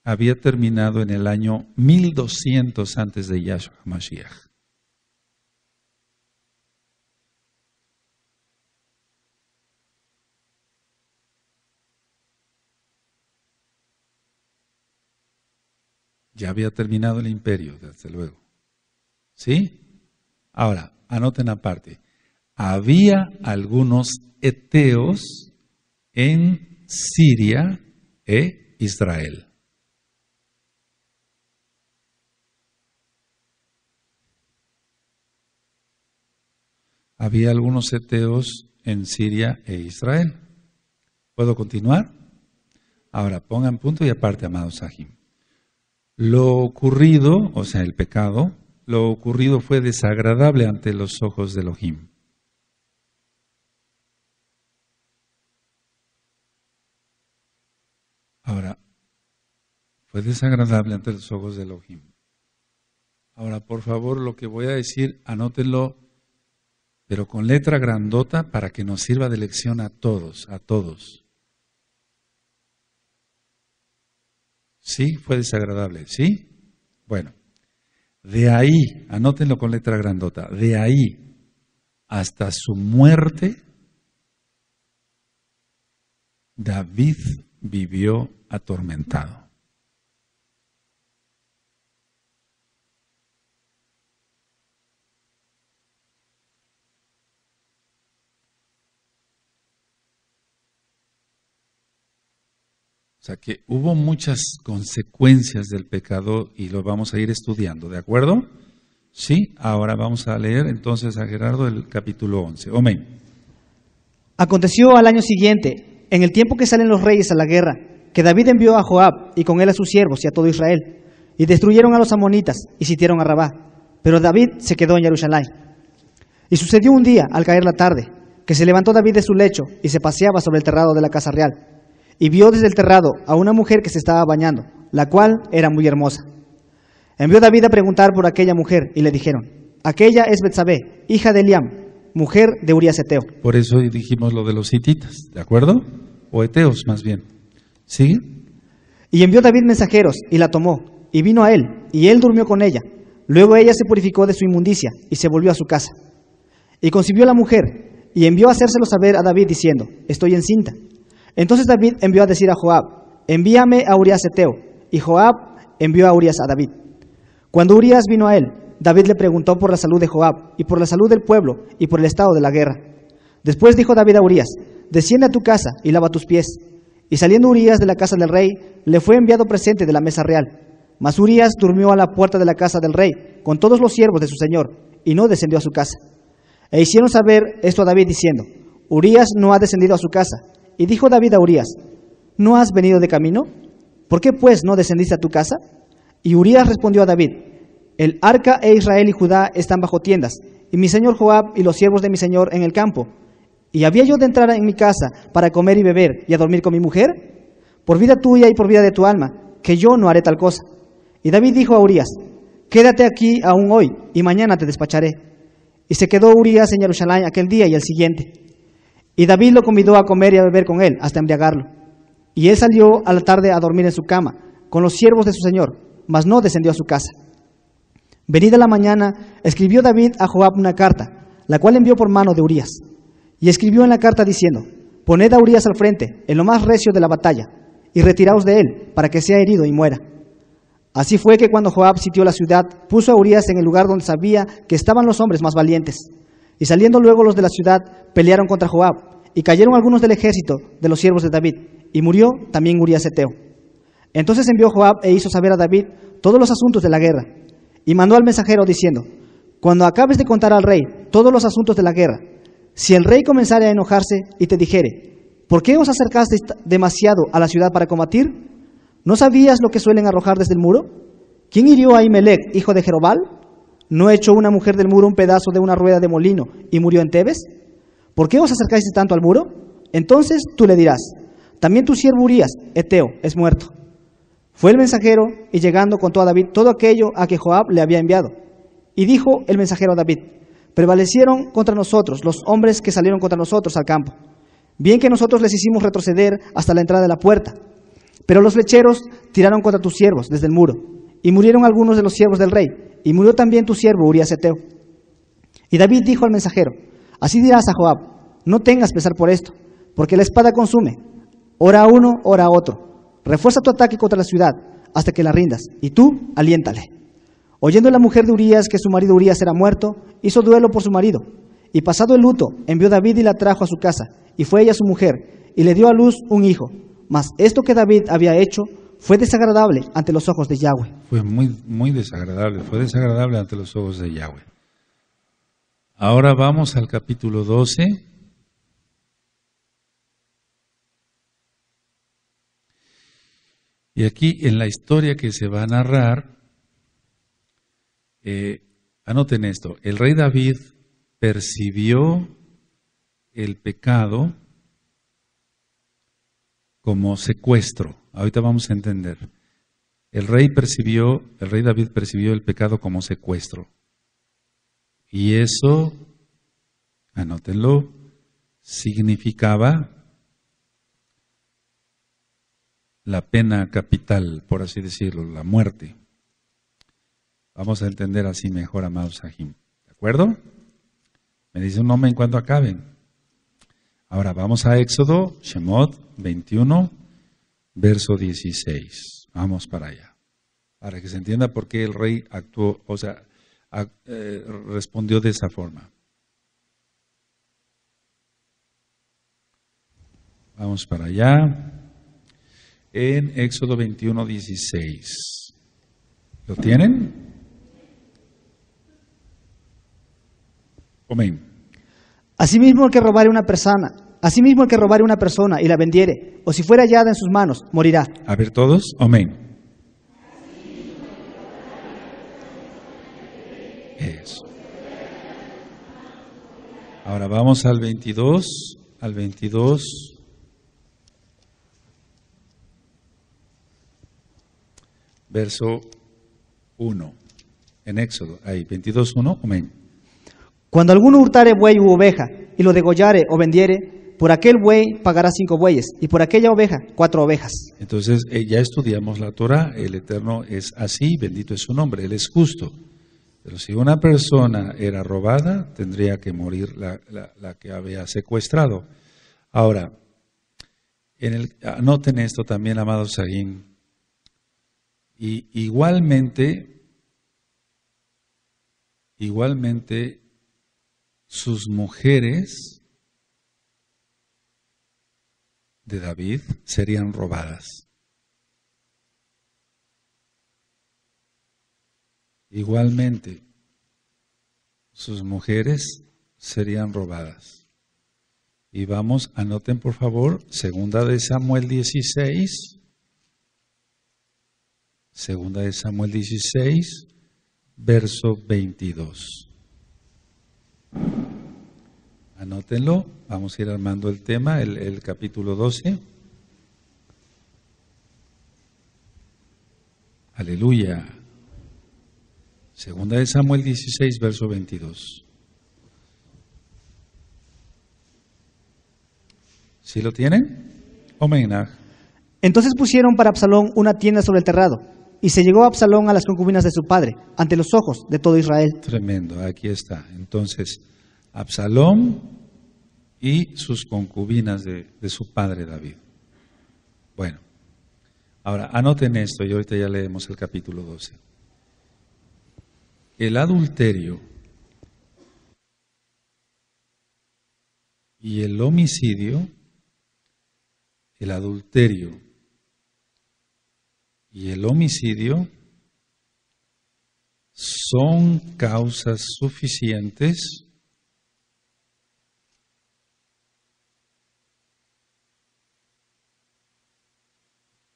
había terminado en el año 1200 antes de Yahshua HaMashiach. Ya había terminado el imperio, desde luego. ¿Sí? Ahora, anoten aparte. Había algunos eteos en Siria e Israel. Había algunos eteos en Siria e Israel. ¿Puedo continuar? Ahora, pongan punto y aparte, amados Sahim. Lo ocurrido, o sea, el pecado, lo ocurrido fue desagradable ante los ojos de Elohim. Ahora, fue desagradable ante los ojos de Elohim. Ahora, por favor, lo que voy a decir, anótenlo, pero con letra grandota para que nos sirva de lección a todos, a todos. Sí, fue desagradable, ¿sí? Bueno, de ahí, anótenlo con letra grandota, de ahí hasta su muerte, David vivió atormentado. O sea que hubo muchas consecuencias del pecado y lo vamos a ir estudiando, ¿de acuerdo? Sí, ahora vamos a leer entonces a Gerardo el capítulo 11. Amén. Aconteció al año siguiente, en el tiempo que salen los reyes a la guerra, que David envió a Joab y con él a sus siervos y a todo Israel, y destruyeron a los amonitas y sitiaron a Rabá. Pero David se quedó en Jerusalén. Y sucedió un día, al caer la tarde, que se levantó David de su lecho y se paseaba sobre el terrado de la casa real. Y vio desde el terrado a una mujer que se estaba bañando, la cual era muy hermosa. Envió David a preguntar por aquella mujer y le dijeron: aquella es Betsabé, hija de Eliam, mujer de Urías Eteo. Por eso dijimos lo de los hititas, ¿de acuerdo? O eteos más bien. ¿Sigue? Y envió David mensajeros y la tomó, y vino a él, y él durmió con ella. Luego ella se purificó de su inmundicia y se volvió a su casa. Y concibió la mujer, y envió a hacérselo saber a David diciendo: estoy encinta. Entonces David envió a decir a Joab: envíame a Urías Eteo. Y Joab envió a Urías a David. Cuando Urías vino a él, David le preguntó por la salud de Joab, y por la salud del pueblo, y por el estado de la guerra. Después dijo David a Urías: desciende a tu casa y lava tus pies. Y saliendo Urías de la casa del rey, le fue enviado presente de la mesa real. Mas Urías durmió a la puerta de la casa del rey, con todos los siervos de su señor, y no descendió a su casa. E hicieron saber esto a David diciendo: Urías no ha descendido a su casa. Y dijo David a Urías: ¿no has venido de camino? ¿Por qué pues no descendiste a tu casa? Y Urías respondió a David: el arca e Israel y Judá están bajo tiendas, y mi señor Joab y los siervos de mi señor en el campo. ¿Y había yo de entrar en mi casa para comer y beber y a dormir con mi mujer? Por vida tuya y por vida de tu alma, que yo no haré tal cosa. Y David dijo a Urías: quédate aquí aún hoy, y mañana te despacharé. Y se quedó Urías en Jerusalén aquel día y el siguiente. Y David lo convidó a comer y a beber con él, hasta embriagarlo. Y él salió a la tarde a dormir en su cama, con los siervos de su señor, mas no descendió a su casa. Venida la mañana, escribió David a Joab una carta, la cual envió por mano de Urías. Y escribió en la carta diciendo: poned a Urías al frente, en lo más recio de la batalla, y retiraos de él, para que sea herido y muera. Así fue que cuando Joab sitió la ciudad, puso a Urías en el lugar donde sabía que estaban los hombres más valientes. Y saliendo luego los de la ciudad, pelearon contra Joab, y cayeron algunos del ejército de los siervos de David, y murió también Urías Eteo. Entonces envió Joab e hizo saber a David todos los asuntos de la guerra, y mandó al mensajero diciendo: cuando acabes de contar al rey todos los asuntos de la guerra, si el rey comenzare a enojarse y te dijere: ¿por qué os acercasteis demasiado a la ciudad para combatir? ¿No sabías lo que suelen arrojar desde el muro? ¿Quién hirió a Ahimelech, hijo de Jerobal? ¿No echó una mujer del muro un pedazo de una rueda de molino y murió en Tebes? ¿Por qué os acercáis tanto al muro? Entonces tú le dirás: también tu siervo Urías, Eteo, es muerto. Fue el mensajero, y llegando contó a David todo aquello a que Joab le había enviado. Y dijo el mensajero a David: prevalecieron contra nosotros los hombres que salieron contra nosotros al campo. Bien que nosotros les hicimos retroceder hasta la entrada de la puerta. Pero los flecheros tiraron contra tus siervos desde el muro, y murieron algunos de los siervos del rey, y murió también tu siervo Urías Eteo. Y David dijo al mensajero: así dirás a Joab: no tengas pesar por esto, porque la espada consume, ora a uno, ora a otro. Refuerza tu ataque contra la ciudad hasta que la rindas, y tú aliéntale. Oyendo la mujer de Urías que su marido Urías era muerto, hizo duelo por su marido, y pasado el luto, envió David y la trajo a su casa, y fue ella su mujer, y le dio a luz un hijo. Mas esto que David había hecho fue desagradable ante los ojos de Yahweh. Fue muy desagradable, fue desagradable ante los ojos de Yahweh. Ahora vamos al capítulo 12. Y aquí en la historia que se va a narrar, anoten esto: el rey David percibió el pecado como secuestro. Ahorita vamos a entender. El rey David percibió el pecado como secuestro. Y eso, anótenlo, significaba la pena capital, por así decirlo, la muerte. Vamos a entender así mejor, amados Sahim. ¿De acuerdo? Me dice un nombre en cuanto acaben. Ahora vamos a Éxodo, Shemot 21, verso 16. Vamos para allá. Para que se entienda por qué el rey actuó, respondió de esa forma. Vamos para allá. En Éxodo 21, 16. ¿Lo tienen? Amén. Asimismo el que robare una persona y la vendiere, o si fuera hallada en sus manos, morirá. A ver todos, amén. Eso. Ahora vamos al 22, verso 1. En Éxodo, ahí, 22:1, amén. Cuando alguno hurtare buey u oveja, y lo degollare o vendiere, por aquel buey pagará 5 bueyes, y por aquella oveja 4 ovejas. Entonces, ya estudiamos la Torah, el Eterno es así, bendito es su nombre, Él es justo. Pero si una persona era robada, tendría que morir la que había secuestrado. Ahora, anoten esto también, amados Sahim, y igualmente, sus mujeres de David serían robadas. Igualmente, sus mujeres serían robadas. Y vamos, anoten por favor, Segunda de Samuel 16, verso 22. Anótenlo, vamos a ir armando el tema, el capítulo 12. Aleluya. Segunda de Samuel 16, verso 22. ¿Sí lo tienen? Amén. Entonces pusieron para Absalón una tienda sobre el terrado, y se llegó Absalón a las concubinas de su padre, ante los ojos de todo Israel. Tremendo, aquí está. Entonces, Absalón y sus concubinas de su padre David. Bueno, ahora anoten esto y ahorita ya leemos el capítulo 12. El adulterio y el homicidio, son causas suficientes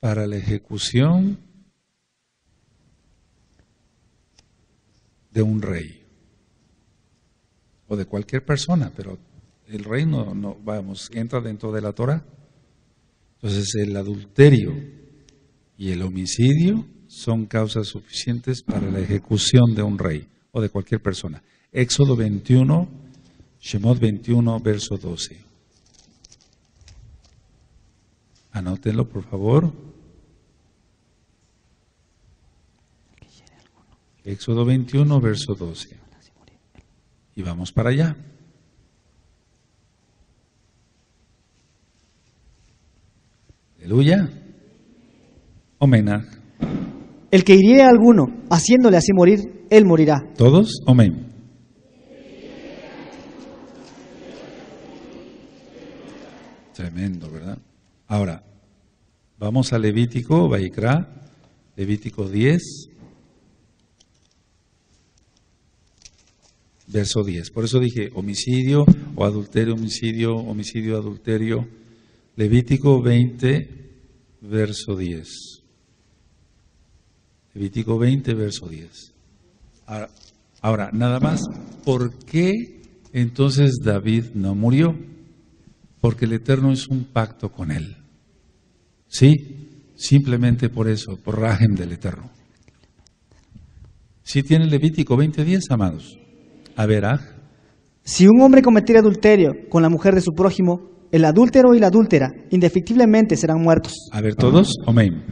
para la ejecución de un rey o de cualquier persona, pero el rey no entra dentro de la Torah. Entonces el adulterio y el homicidio son causas suficientes para la ejecución de un rey o de cualquier persona. Éxodo 21, Shemot 21, verso 12. Anótenlo, por favor. Éxodo 21, verso 12. Y vamos para allá. Aleluya. Amén. El que hiriere a alguno, haciéndole así morir, él morirá. ¿Todos? Amén. Tremendo, ¿verdad? Ahora, vamos a Levítico, Vaikra, Levítico 10, verso 10. Por eso dije homicidio o adulterio, homicidio, adulterio. Levítico 20, verso 10. Levítico 20, verso 10. Ahora, nada más, ¿por qué entonces David no murió? Porque el Eterno hizo un pacto con él. Sí, simplemente por eso, por Rajem del Eterno. ¿Sí tiene Levítico 20:10, amados? A ver, Si un hombre cometiera adulterio con la mujer de su prójimo, el adúltero y la adúltera indefectiblemente serán muertos. A ver todos, amén.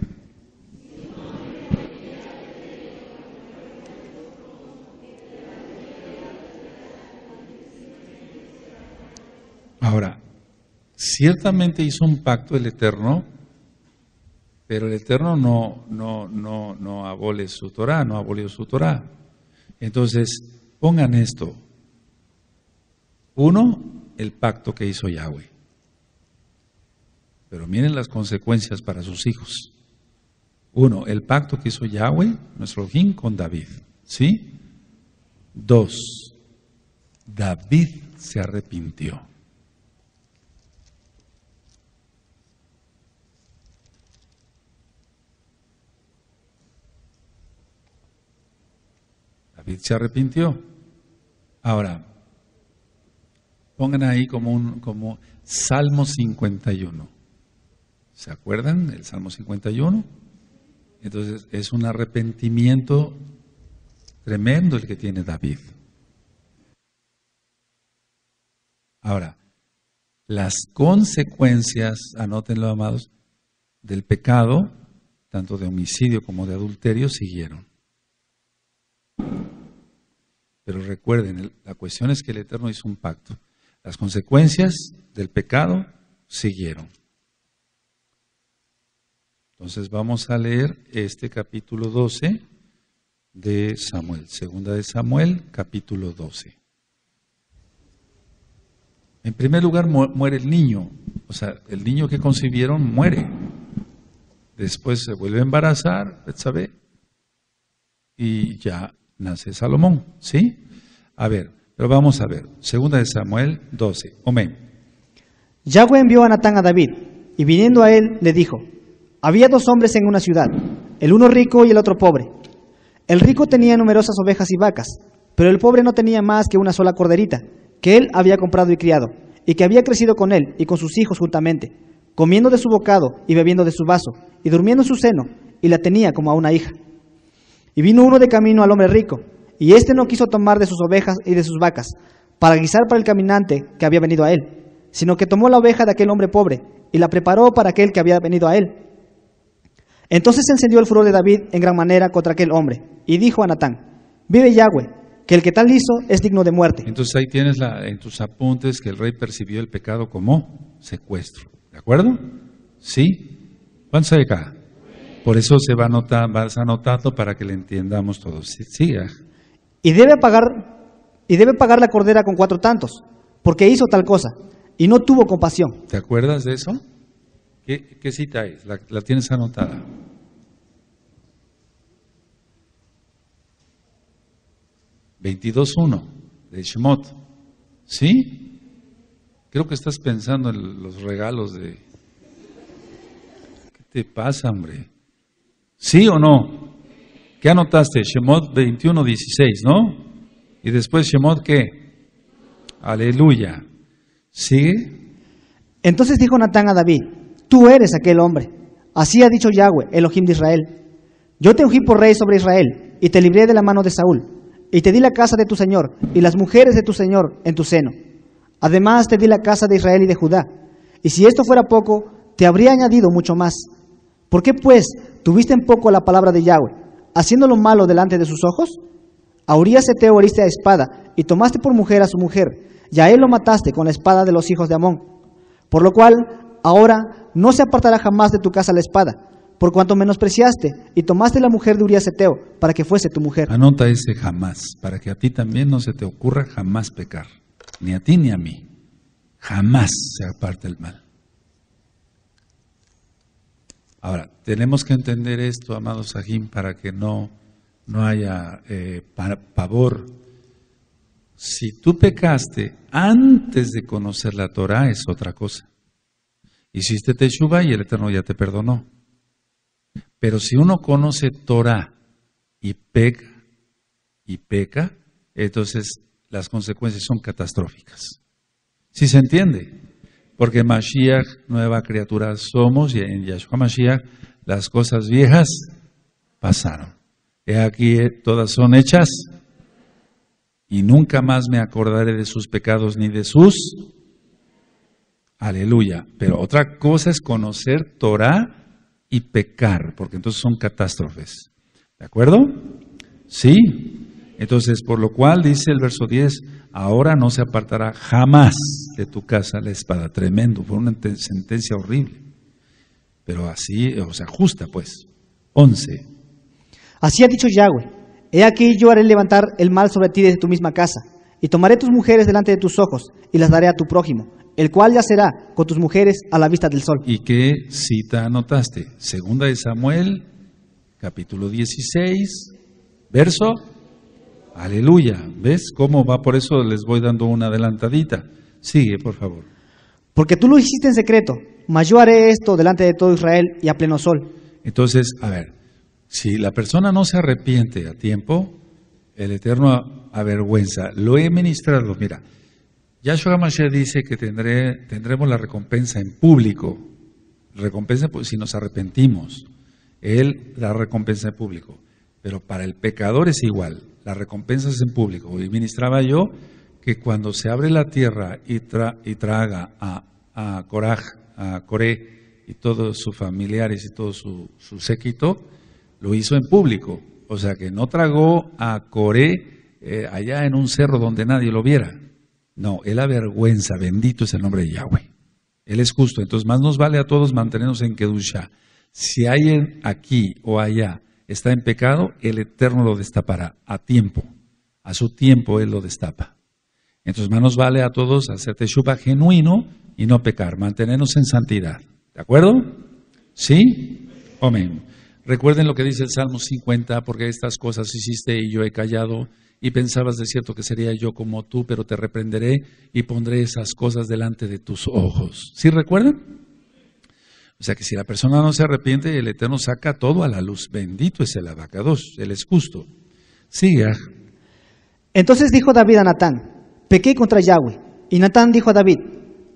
Ahora, ciertamente hizo un pacto el Eterno, pero el Eterno no abole su Torah, no abolió su Torah. Entonces, pongan esto. Uno, el pacto que hizo Yahweh. Pero miren las consecuencias para sus hijos. Uno, el pacto que hizo Yahweh, nuestro Elohim, con David. ¿Sí? Dos, David se arrepintió. David se arrepintió. Ahora, pongan ahí como Salmo 51. ¿Se acuerdan del Salmo 51? Entonces, es un arrepentimiento tremendo el que tiene David. Ahora, las consecuencias, anótenlo, amados, del pecado, tanto de homicidio como de adulterio, siguieron. Pero recuerden, la cuestión es que el Eterno hizo un pacto. Las consecuencias del pecado siguieron. Entonces vamos a leer este capítulo 12 de Samuel. Segunda de Samuel, capítulo 12. En primer lugar muere el niño. O sea, el niño que concibieron muere. Después se vuelve a embarazar, Betsabé, y ya nace Salomón, ¿sí? A ver, pero vamos a ver. Segunda de Samuel 12. Amén. Yahweh envió a Natán a David, y viniendo a él le dijo: había dos hombres en una ciudad, el uno rico y el otro pobre. El rico tenía numerosas ovejas y vacas, pero el pobre no tenía más que una sola corderita, que él había comprado y criado, y que había crecido con él y con sus hijos juntamente, comiendo de su bocado y bebiendo de su vaso, y durmiendo en su seno, y la tenía como a una hija. Y vino uno de camino al hombre rico, y éste no quiso tomar de sus ovejas y de sus vacas, para guisar para el caminante que había venido a él, sino que tomó la oveja de aquel hombre pobre, y la preparó para aquel que había venido a él. Entonces se encendió el furor de David en gran manera contra aquel hombre, y dijo a Natán: vive Yahweh, que el que tal hizo es digno de muerte. Entonces ahí tienes en tus apuntes que el rey percibió el pecado como secuestro. ¿De acuerdo? ¿Sí? ¿Cuántos hay acá? Por eso vas anotando para que le entendamos todos. Sí. Y debe pagar la cordera con 4 tantos, porque hizo tal cosa, y no tuvo compasión. ¿Te acuerdas de eso? ¿Qué cita es? La tienes anotada. (22:1) de Shemot. ¿Sí? Creo que estás pensando en los regalos de... ¿Qué te pasa, hombre? ¿Sí o no? ¿Qué anotaste? Shemot 21:16, ¿no? Y después Shemot, ¿qué? Aleluya. ¿Sigue? Entonces dijo Natán a David: tú eres aquel hombre. Así ha dicho Yahweh, Elohim de Israel: yo te ungí por rey sobre Israel, y te libré de la mano de Saúl, y te di la casa de tu señor, y las mujeres de tu señor en tu seno. Además te di la casa de Israel y de Judá, y si esto fuera poco, te habría añadido mucho más. ¿Por qué pues tuviste en poco la palabra de Yahweh, haciendo lo malo delante de sus ojos? A Urías Eteo heriste a espada, y tomaste por mujer a su mujer, y a él lo mataste con la espada de los hijos de Amón. Por lo cual, ahora no se apartará jamás de tu casa la espada, por cuanto menospreciaste y tomaste la mujer de Urías Eteo para que fuese tu mujer. Anota ese jamás, para que a ti también no se te ocurra jamás pecar, ni a ti ni a mí. Jamás se aparte el mal. Ahora, tenemos que entender esto, amados Sahim, para que no haya pavor. Si tú pecaste antes de conocer la Torah, es otra cosa. Hiciste teshuva y el Eterno ya te perdonó. Pero si uno conoce Torah y peca, entonces las consecuencias son catastróficas. ¿Sí se entiende? Porque Mashiach, nueva criatura somos, y en Yahshua Mashiach las cosas viejas pasaron. He aquí, todas son hechas, y nunca más me acordaré de sus pecados ni de sus. Aleluya. Pero otra cosa es conocer Torah y pecar, porque entonces son catástrofes. ¿De acuerdo? Sí. Entonces, por lo cual dice el verso 10, ahora no se apartará jamás de tu casa la espada. Tremendo, fue una sentencia horrible. Pero así, o sea, justa pues. 11. Así ha dicho Yahweh, he aquí yo haré levantar el mal sobre ti desde tu misma casa, y tomaré tus mujeres delante de tus ojos, y las daré a tu prójimo, el cual yacerá con tus mujeres a la vista del sol. ¿Y qué cita anotaste? Segunda de Samuel, capítulo 16, verso. Aleluya. ¿Ves cómo va? Por eso les voy dando una adelantadita. Sigue, por favor. Porque tú lo hiciste en secreto, mas yo haré esto delante de todo Israel y a pleno sol. Entonces, a ver, si la persona no se arrepiente a tiempo, el Eterno avergüenza. Lo he ministrado, mira. Yahshua Mashiach dice que tendremos la recompensa en público. Recompensa si nos arrepentimos. Él da recompensa en público. Pero para el pecador es igual. La recompensa es en público. Y ministraba yo que cuando se abre la tierra y traga a Coraj, a Coré y todos sus familiares y todo su séquito, lo hizo en público. O sea que no tragó a Coré allá en un cerro donde nadie lo viera. No, él avergüenza, bendito es el nombre de Yahweh. Él es justo, entonces más nos vale a todos mantenernos en Kedushá. Si alguien aquí o allá está en pecado, el Eterno lo destapará a tiempo. A su tiempo Él lo destapa. Entonces más nos vale a todos hacer teshuva genuino y no pecar, mantenernos en santidad. ¿De acuerdo? ¿Sí? Amén. Recuerden lo que dice el Salmo 50, porque estas cosas hiciste y yo he callado. Y pensabas de cierto que sería yo como tú, pero te reprenderé y pondré esas cosas delante de tus ojos. ¿Sí recuerdan? O sea que si la persona no se arrepiente, el Eterno saca todo a la luz. Bendito es el Abacados, Él es justo. Siga. Entonces dijo David a Natán, pequé contra Yahweh. Y Natán dijo a David,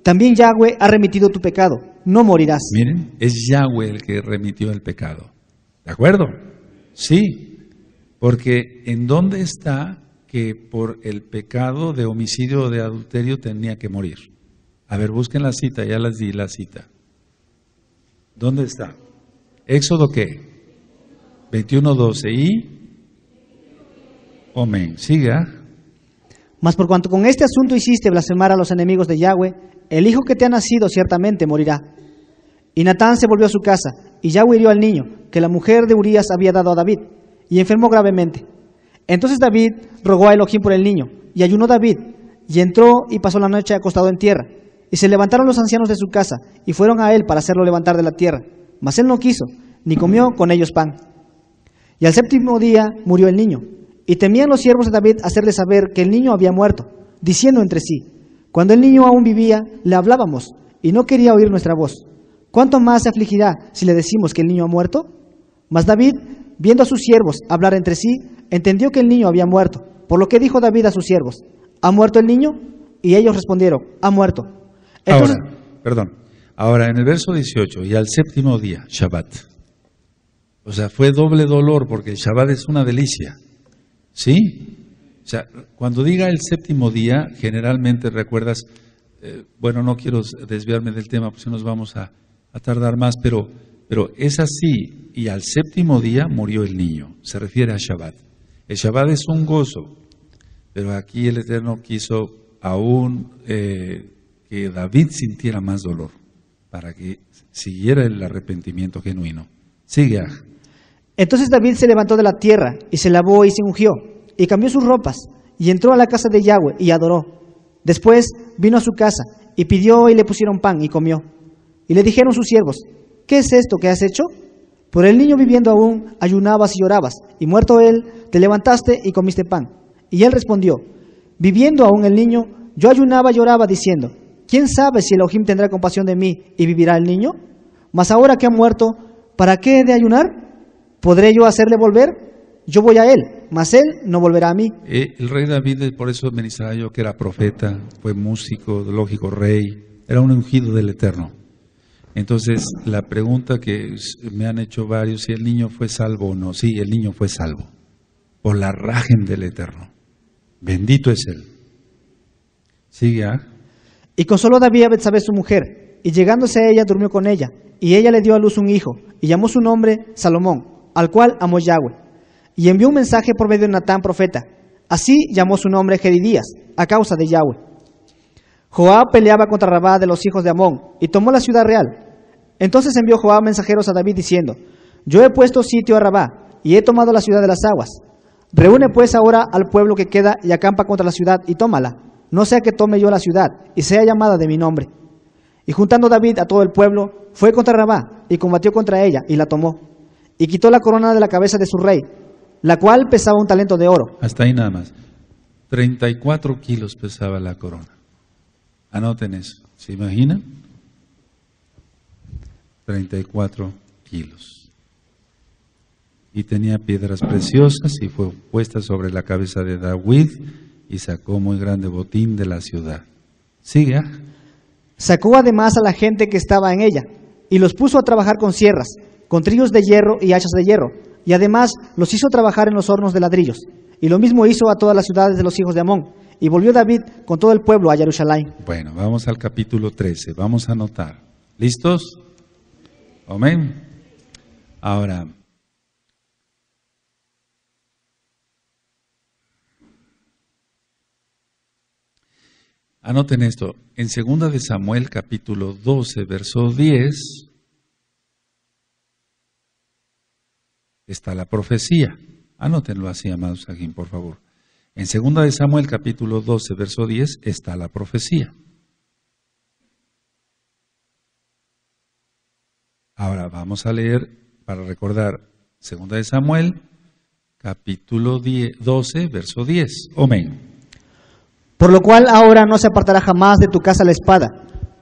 también Yahweh ha remitido tu pecado, no morirás. Miren, es Yahweh el que remitió el pecado. ¿De acuerdo? Sí. Porque ¿en dónde está que por el pecado de homicidio o de adulterio tenía que morir? A ver, busquen la cita, ya les di la cita. ¿Dónde está? ¿Éxodo qué? 21:12 y... Amén. Siga. Mas por cuanto con este asunto hiciste blasfemar a los enemigos de Yahweh, el hijo que te ha nacido ciertamente morirá. Y Natán se volvió a su casa, y Yahweh hirió al niño, que la mujer de Urías había dado a David, y enfermó gravemente. Entonces David rogó a Elohim por el niño, y ayunó David, y entró y pasó la noche acostado en tierra. Y se levantaron los ancianos de su casa, y fueron a él para hacerlo levantar de la tierra. Mas él no quiso, ni comió con ellos pan. Y al séptimo día murió el niño. Y temían los siervos de David hacerle saber que el niño había muerto, diciendo entre sí, cuando el niño aún vivía, le hablábamos, y no quería oír nuestra voz. ¿Cuánto más se afligirá si le decimos que el niño ha muerto? Mas David, viendo a sus siervos hablar entre sí, entendió que el niño había muerto, por lo que dijo David a sus siervos, ¿ha muerto el niño? Y ellos respondieron, ha muerto. Entonces, Ahora en el verso 18, y al séptimo día, Shabbat. O sea, fue doble dolor porque el Shabbat es una delicia. ¿Sí? O sea, cuando diga el séptimo día, generalmente recuerdas, bueno, no quiero desviarme del tema, pues nos vamos a tardar más, pero es así, y al séptimo día murió el niño, se refiere a Shabbat. El Shabbat es un gozo, pero aquí el Eterno quiso aún que David sintiera más dolor, para que siguiera el arrepentimiento genuino. Sigue. Entonces David se levantó de la tierra, y se lavó y se ungió, y cambió sus ropas, y entró a la casa de Yahweh, y adoró. Después vino a su casa, y pidió y le pusieron pan, y comió. Y le dijeron sus siervos, ¿qué es esto que has hecho? Por el niño viviendo aún, ayunabas y llorabas, y muerto él, te levantaste y comiste pan. Y él respondió, viviendo aún el niño, yo ayunaba y lloraba diciendo, ¿quién sabe si Elohim tendrá compasión de mí y vivirá el niño? Mas ahora que ha muerto, ¿para qué he de ayunar? ¿Podré yo hacerle volver? Yo voy a él, mas él no volverá a mí. El rey David, por eso ministraba yo que era profeta, fue músico, lógico rey, era un ungido del Eterno. Entonces, la pregunta que me han hecho varios, si el niño fue salvo o no. Sí, el niño fue salvo, por la rajem del Eterno. Bendito es Él. Sigue, Y consoló David a Betsabé su mujer, y llegándose a ella durmió con ella, y ella le dio a luz un hijo, y llamó su nombre Salomón, al cual amó Yahweh. Y envió un mensaje por medio de Natán profeta. Así llamó su nombre Jedidías, a causa de Yahweh. Joab peleaba contra Rabá de los hijos de Amón, y tomó la ciudad real. Entonces envió Joab mensajeros a David diciendo: Yo he puesto sitio a Rabá, y he tomado la ciudad de las aguas. Reúne pues ahora al pueblo que queda y acampa contra la ciudad y tómala, no sea que tome yo la ciudad y sea llamada de mi nombre. Y juntando David a todo el pueblo, fue contra Rabá y combatió contra ella y la tomó. Y quitó la corona de la cabeza de su rey, la cual pesaba un talento de oro. Hasta ahí nada más. 34 kilos pesaba la corona. Anoten eso. ¿Se imaginan? 34 kilos. Y tenía piedras preciosas y fue puesta sobre la cabeza de David y sacó muy grande botín de la ciudad. Sigue. Sacó además a la gente que estaba en ella y los puso a trabajar con sierras, con trillos de hierro y hachas de hierro, y además los hizo trabajar en los hornos de ladrillos. Y lo mismo hizo a todas las ciudades de los hijos de Amón. Y volvió David con todo el pueblo a Jerusalén. Bueno, vamos al capítulo 13. Vamos a anotar. ¿Listos? Amén. Ahora, anoten esto. En 2 de Samuel, capítulo 12, verso 10, está la profecía. Anótenlo así, amados aquí, por favor. En 2 de Samuel, capítulo 12, verso 10, está la profecía. Ahora vamos a leer, para recordar, 2 de Samuel, capítulo 12, verso 10. Amén. Por lo cual ahora no se apartará jamás de tu casa la espada,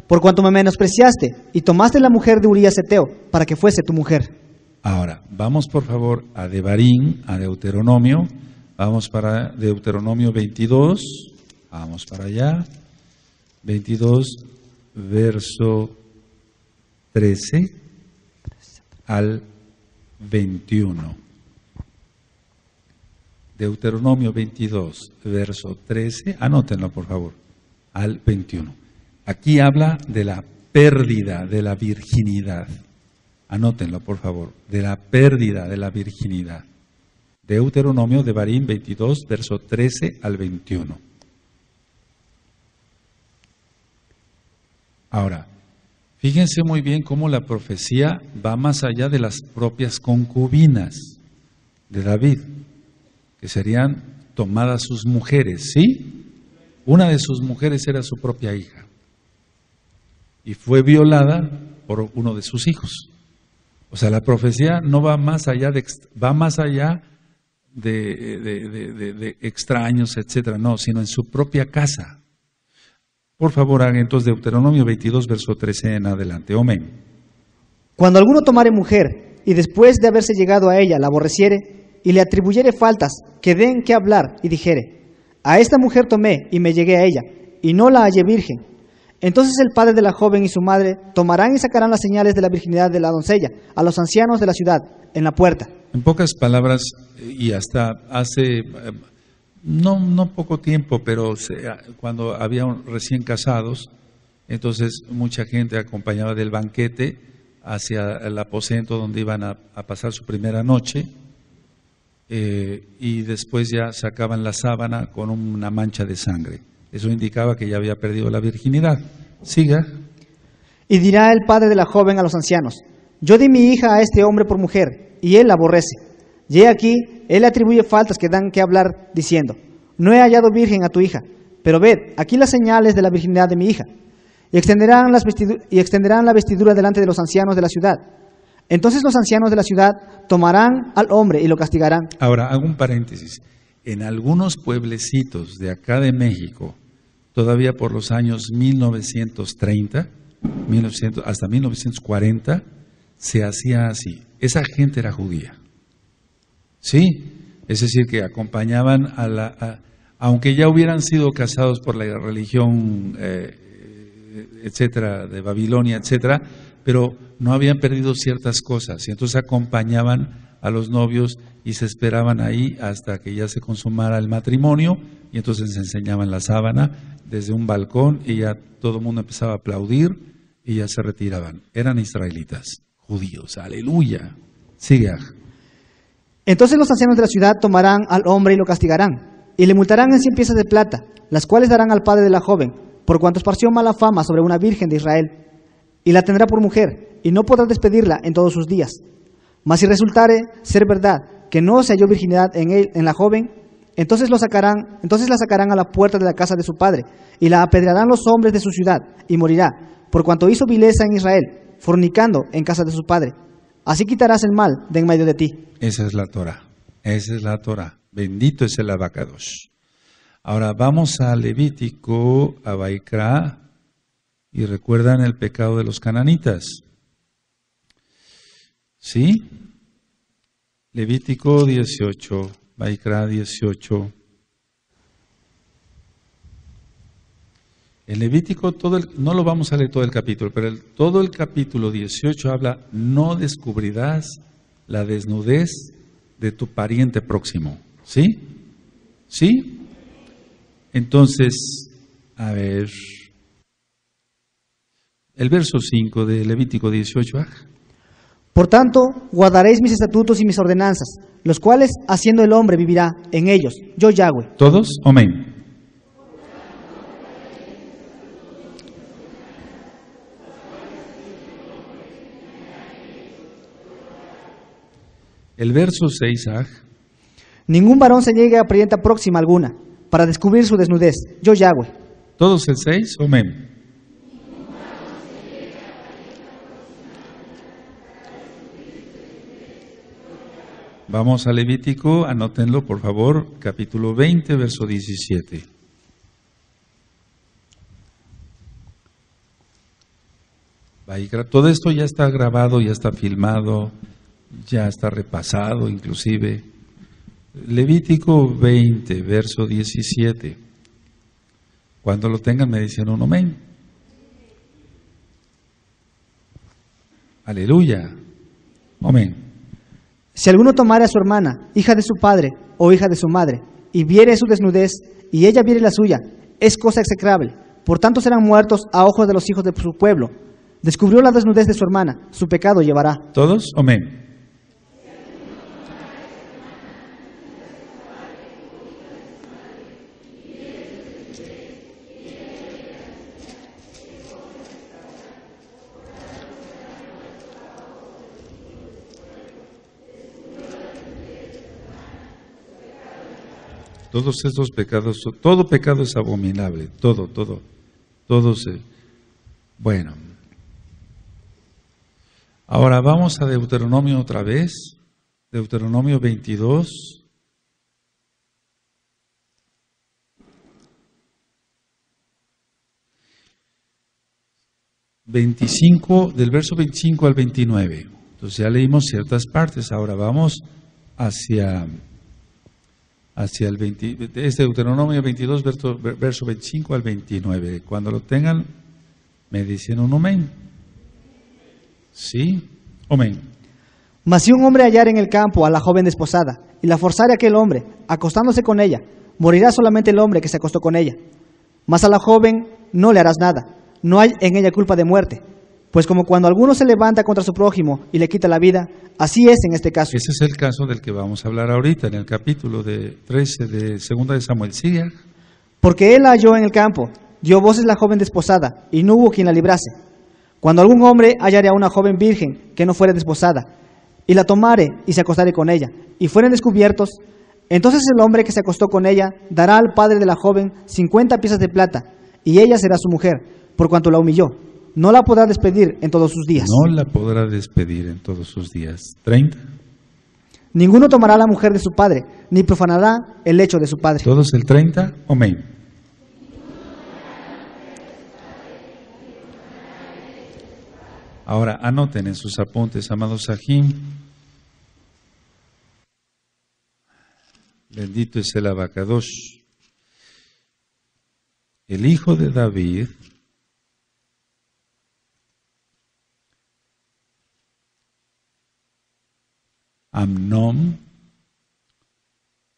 por cuanto me menospreciaste y tomaste la mujer de Urías Eteo para que fuese tu mujer. Ahora, vamos por favor a Devarim, a Deuteronomio. Vamos para Deuteronomio 22. Vamos para allá. 22, verso 13 al 21. Deuteronomio 22, verso 13. Anótenlo por favor. Al 21. Aquí habla de la pérdida de la virginidad. Anótenlo, por favor, de la pérdida de la virginidad. Deuteronomio de Devarim 22, verso 13 al 21. Ahora, fíjense muy bien cómo la profecía va más allá de las propias concubinas de David, que serían tomadas sus mujeres, ¿sí? Una de sus mujeres era su propia hija y fue violada por uno de sus hijos. O sea, la profecía no va más allá de extraños, etcétera, no, sino en su propia casa. Por favor, hagan entonces Deuteronomio 22, verso 13 en adelante. Amén. Cuando alguno tomare mujer y después de haberse llegado a ella la aborreciere y le atribuyere faltas que den que hablar y dijere: a esta mujer tomé y me llegué a ella y no la hallé virgen, entonces el padre de la joven y su madre tomarán y sacarán las señales de la virginidad de la doncella a los ancianos de la ciudad en la puerta. En pocas palabras, y hasta hace no poco tiempo, pero cuando habían recién casados, entonces mucha gente acompañaba del banquete hacia el aposento donde iban a pasar su primera noche, y después ya sacaban la sábana con una mancha de sangre. Eso indicaba que ya había perdido la virginidad. Siga. Y dirá el padre de la joven a los ancianos: yo di mi hija a este hombre por mujer, y él la aborrece. Y he aquí, él le atribuye faltas que dan que hablar, diciendo: no he hallado virgen a tu hija, pero ved, aquí las señales de la virginidad de mi hija. Y extenderán la vestidura delante de los ancianos de la ciudad. Entonces los ancianos de la ciudad tomarán al hombre y lo castigarán. Ahora, hago un paréntesis. En algunos pueblecitos de acá de México, todavía por los años 1930, hasta 1940, se hacía así. Esa gente era judía. ¿Sí? Es decir, que acompañaban aunque ya hubieran sido casados por la religión etcétera, de Babilonia, etcétera, pero no habían perdido ciertas cosas y entonces acompañaban a los novios y se esperaban ahí hasta que ya se consumara el matrimonio y entonces se enseñaban la sábana desde un balcón y ya todo el mundo empezaba a aplaudir y ya se retiraban. Eran israelitas, judíos, aleluya. Sigue. Entonces los ancianos de la ciudad tomarán al hombre y lo castigarán, y le multarán en 100 piezas de plata, las cuales darán al padre de la joven, por cuanto esparció mala fama sobre una virgen de Israel, y la tendrá por mujer, y no podrá despedirla en todos sus días. Mas si resultare ser verdad que no se halló virginidad en la joven, entonces la sacarán a la puerta de la casa de su padre, y la apedrearán los hombres de su ciudad, y morirá, por cuanto hizo vileza en Israel, fornicando en casa de su padre. Así quitarás el mal de en medio de ti. Esa es la Torah. Esa es la Torah. Bendito es el abacados. Ahora vamos a Levítico, a Vaikra, y recuerdan el pecado de los cananitas. ¿Sí? Levítico 18, Vaikra 18. En Levítico, no lo vamos a leer todo el capítulo, pero todo el capítulo 18 habla, no descubrirás la desnudez de tu pariente próximo. ¿Sí? ¿Sí? Entonces, a ver, el verso 5 de Levítico 18. Por tanto, guardaréis mis estatutos y mis ordenanzas, los cuales, haciendo el hombre, vivirá en ellos. Yo, Yahweh. ¿Todos? Amén. El verso 6, Ningún varón se llegue a parienta próxima alguna, para descubrir su desnudez. Yo, Yahweh. ¿Todos el 6? Amén. Vamos a Levítico, anótenlo por favor, capítulo 20, verso 17. Todo esto ya está grabado, ya está filmado, ya está repasado inclusive. Levítico 20, verso 17. Cuando lo tengan me dicen un amén. Aleluya. Amén. Si alguno tomare a su hermana, hija de su padre o hija de su madre, y viere su desnudez, y ella viere la suya, es cosa execrable. Por tanto serán muertos a ojos de los hijos de su pueblo. Descubrió la desnudez de su hermana, su pecado llevará. ¿Todos? Amén. Todos estos pecados, todo pecado es abominable, todo. Bueno, ahora vamos a Deuteronomio otra vez, Deuteronomio 22. Del verso 25 al 29. Entonces ya leímos ciertas partes, ahora vamos hacia el 20, es Deuteronomio 22, verso 25 al 29. Cuando lo tengan, me dicen un amén. ¿Sí? Amén. Mas si un hombre hallare en el campo a la joven desposada, y la forzare aquel hombre, acostándose con ella, morirá solamente el hombre que se acostó con ella. Mas a la joven no le harás nada, no hay en ella culpa de muerte. Pues como cuando alguno se levanta contra su prójimo y le quita la vida, así es en este caso. Ese es el caso del que vamos a hablar ahorita, en el capítulo 13 de 2 de Samuel. Sigue. Porque él la halló en el campo, dio voces la joven desposada, y no hubo quien la librase. Cuando algún hombre hallare a una joven virgen que no fuere desposada, y la tomare y se acostare con ella, y fueren descubiertos, entonces el hombre que se acostó con ella dará al padre de la joven 50 piezas de plata, y ella será su mujer, por cuanto la humilló. No la podrá despedir en todos sus días. No la podrá despedir en todos sus días. 30. Ninguno tomará la mujer de su padre, ni profanará el lecho de su padre. ¿Todos el 30? Amén. Ahora anoten en sus apuntes, amados Sahim. Bendito es el Abacadosh. El hijo de David Amnón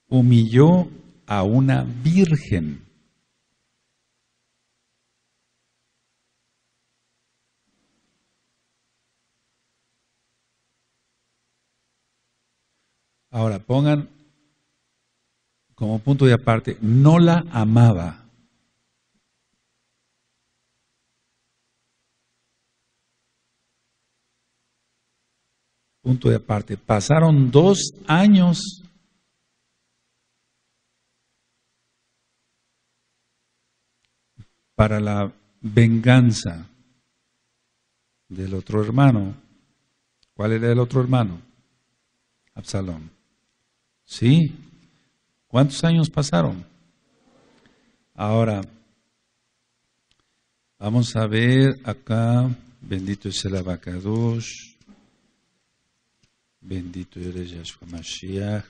humilló a una virgen. Ahora pongan como punto de aparte, no la amaba. Punto de aparte, pasaron 2 años para la venganza del otro hermano. ¿Cuál era el otro hermano? Absalón. ¿Sí? ¿Cuántos años pasaron? Ahora, vamos a ver acá, bendito es el Abacadosh, bendito eres Yahshua Mashiach.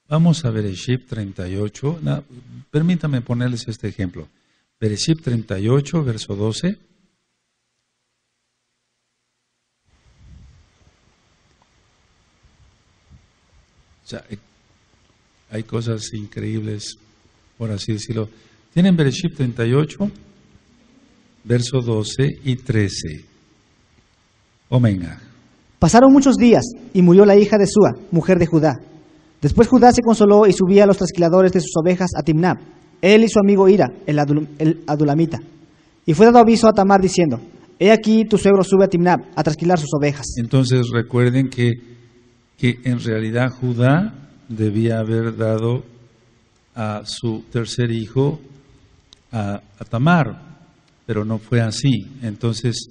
Vamos a Bereshit 38, permítame ponerles este ejemplo. Bereshit 38, verso 12. O sea, hay cosas increíbles, por así decirlo. Tienen Bereshit 38, verso 12 y 13. Omenga. Pasaron muchos días y murió la hija de Sua, mujer de Judá. Después Judá se consoló y subía a los trasquiladores de sus ovejas a Timnab, él y su amigo Ira, el adulamita. Y fue dado aviso a Tamar diciendo, he aquí tu suegro sube a Timnab a trasquilar sus ovejas. Entonces recuerden que en realidad Judá debía haber dado a su tercer hijo a Tamar, pero no fue así. Entonces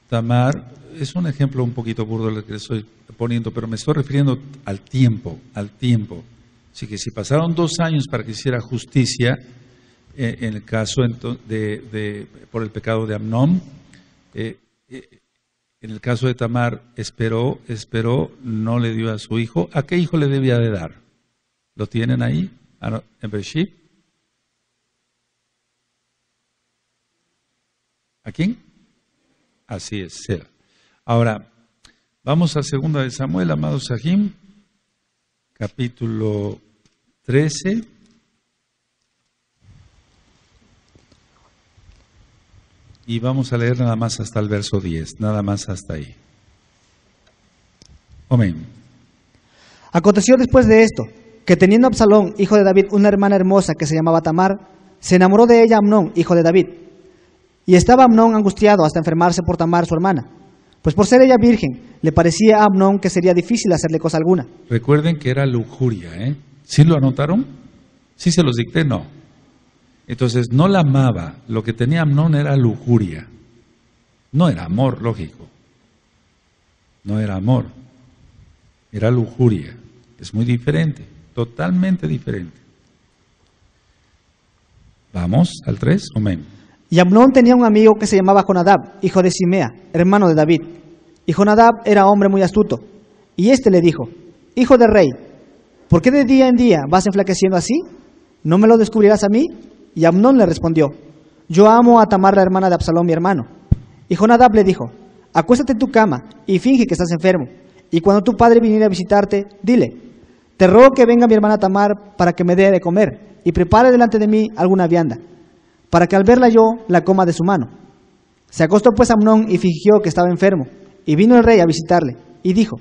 Tamar es un ejemplo un poquito burdo el que estoy poniendo, pero me estoy refiriendo al tiempo. Así que si pasaron 2 años para que hiciera justicia en el caso por el pecado de Amnón, en el caso de Tamar esperó, no le dio a su hijo. ¿A qué hijo le debía de dar? ¿Lo tienen ahí en Bereshit? ¿A quién? Así es, Sela. Ahora, vamos a 2 de Samuel, amados Sahim, capítulo 13. Y vamos a leer nada más hasta el verso 10, nada más hasta ahí. Amén. Aconteció después de esto, que teniendo Absalón, hijo de David, una hermana hermosa que se llamaba Tamar, se enamoró de ella Amnón, hijo de David. Y estaba Amnón angustiado hasta enfermarse por Tamar, su hermana. Pues por ser ella virgen, le parecía a Amnón que sería difícil hacerle cosa alguna. Recuerden que era lujuria, ¿eh? ¿Sí lo anotaron? ¿Sí se los dicté? No. Entonces no la amaba, lo que tenía Amnón era lujuria. No era amor, lógico. No era amor, era lujuria. Es muy diferente, totalmente diferente. Vamos al 3, amén. Y Amnón tenía un amigo que se llamaba Jonadab, hijo de Simea, hermano de David. Y Jonadab era hombre muy astuto. Y éste le dijo, hijo del rey, ¿por qué de día en día vas enflaqueciendo así? ¿No me lo descubrirás a mí? Y Amnón le respondió, yo amo a Tamar, la hermana de Absalón, mi hermano. Y Jonadab le dijo, acuéstate en tu cama y finge que estás enfermo. Y cuando tu padre viniera a visitarte, dile, te ruego que venga mi hermana Tamar para que me dé de comer y prepare delante de mí alguna vianda, para que al verla yo la coma de su mano. Se acostó pues Amnón y fingió que estaba enfermo. Y vino el rey a visitarle y dijo,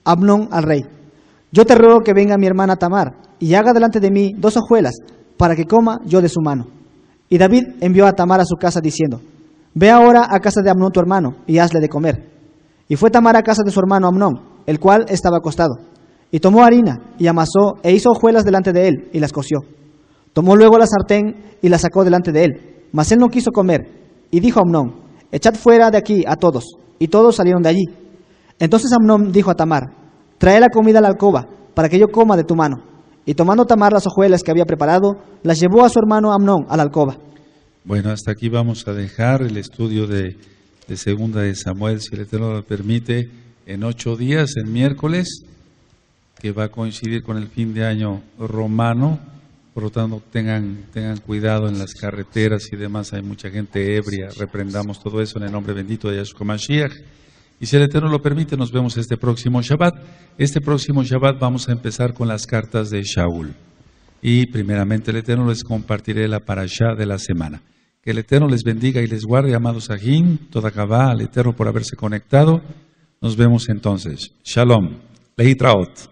Amnón al rey, yo te ruego que venga mi hermana Tamar y haga delante de mí 2 hojuelas para que coma yo de su mano. Y David envió a Tamar a su casa diciendo, ve ahora a casa de Amnón tu hermano y hazle de comer. Y fue Tamar a casa de su hermano Amnón, el cual estaba acostado. Y tomó harina y amasó e hizo hojuelas delante de él y las coció. Tomó luego la sartén y la sacó delante de él, mas él no quiso comer. Y dijo a Amnón, echad fuera de aquí a todos. Y todos salieron de allí. Entonces Amnón dijo a Tamar, trae la comida a la alcoba, para que yo coma de tu mano. Y tomando Tamar las hojuelas que había preparado, las llevó a su hermano Amnón a la alcoba. Bueno, hasta aquí vamos a dejar el estudio de 2 de Samuel, si el Eterno lo permite, en 8 días, el miércoles, que va a coincidir con el fin de año romano. Por lo tanto, tengan cuidado en las carreteras y demás. Hay mucha gente ebria. Reprendamos todo eso en el nombre bendito de Yahshua Mashiach. Y si el Eterno lo permite, nos vemos este próximo Shabbat. Este próximo Shabbat vamos a empezar con las cartas de Shaul. Y primeramente el Eterno les compartiré la parashá de la semana. Que el Eterno les bendiga y les guarde, amados Ajim, toda Gabá, al Eterno por haberse conectado. Nos vemos entonces. Shalom. Leitraot.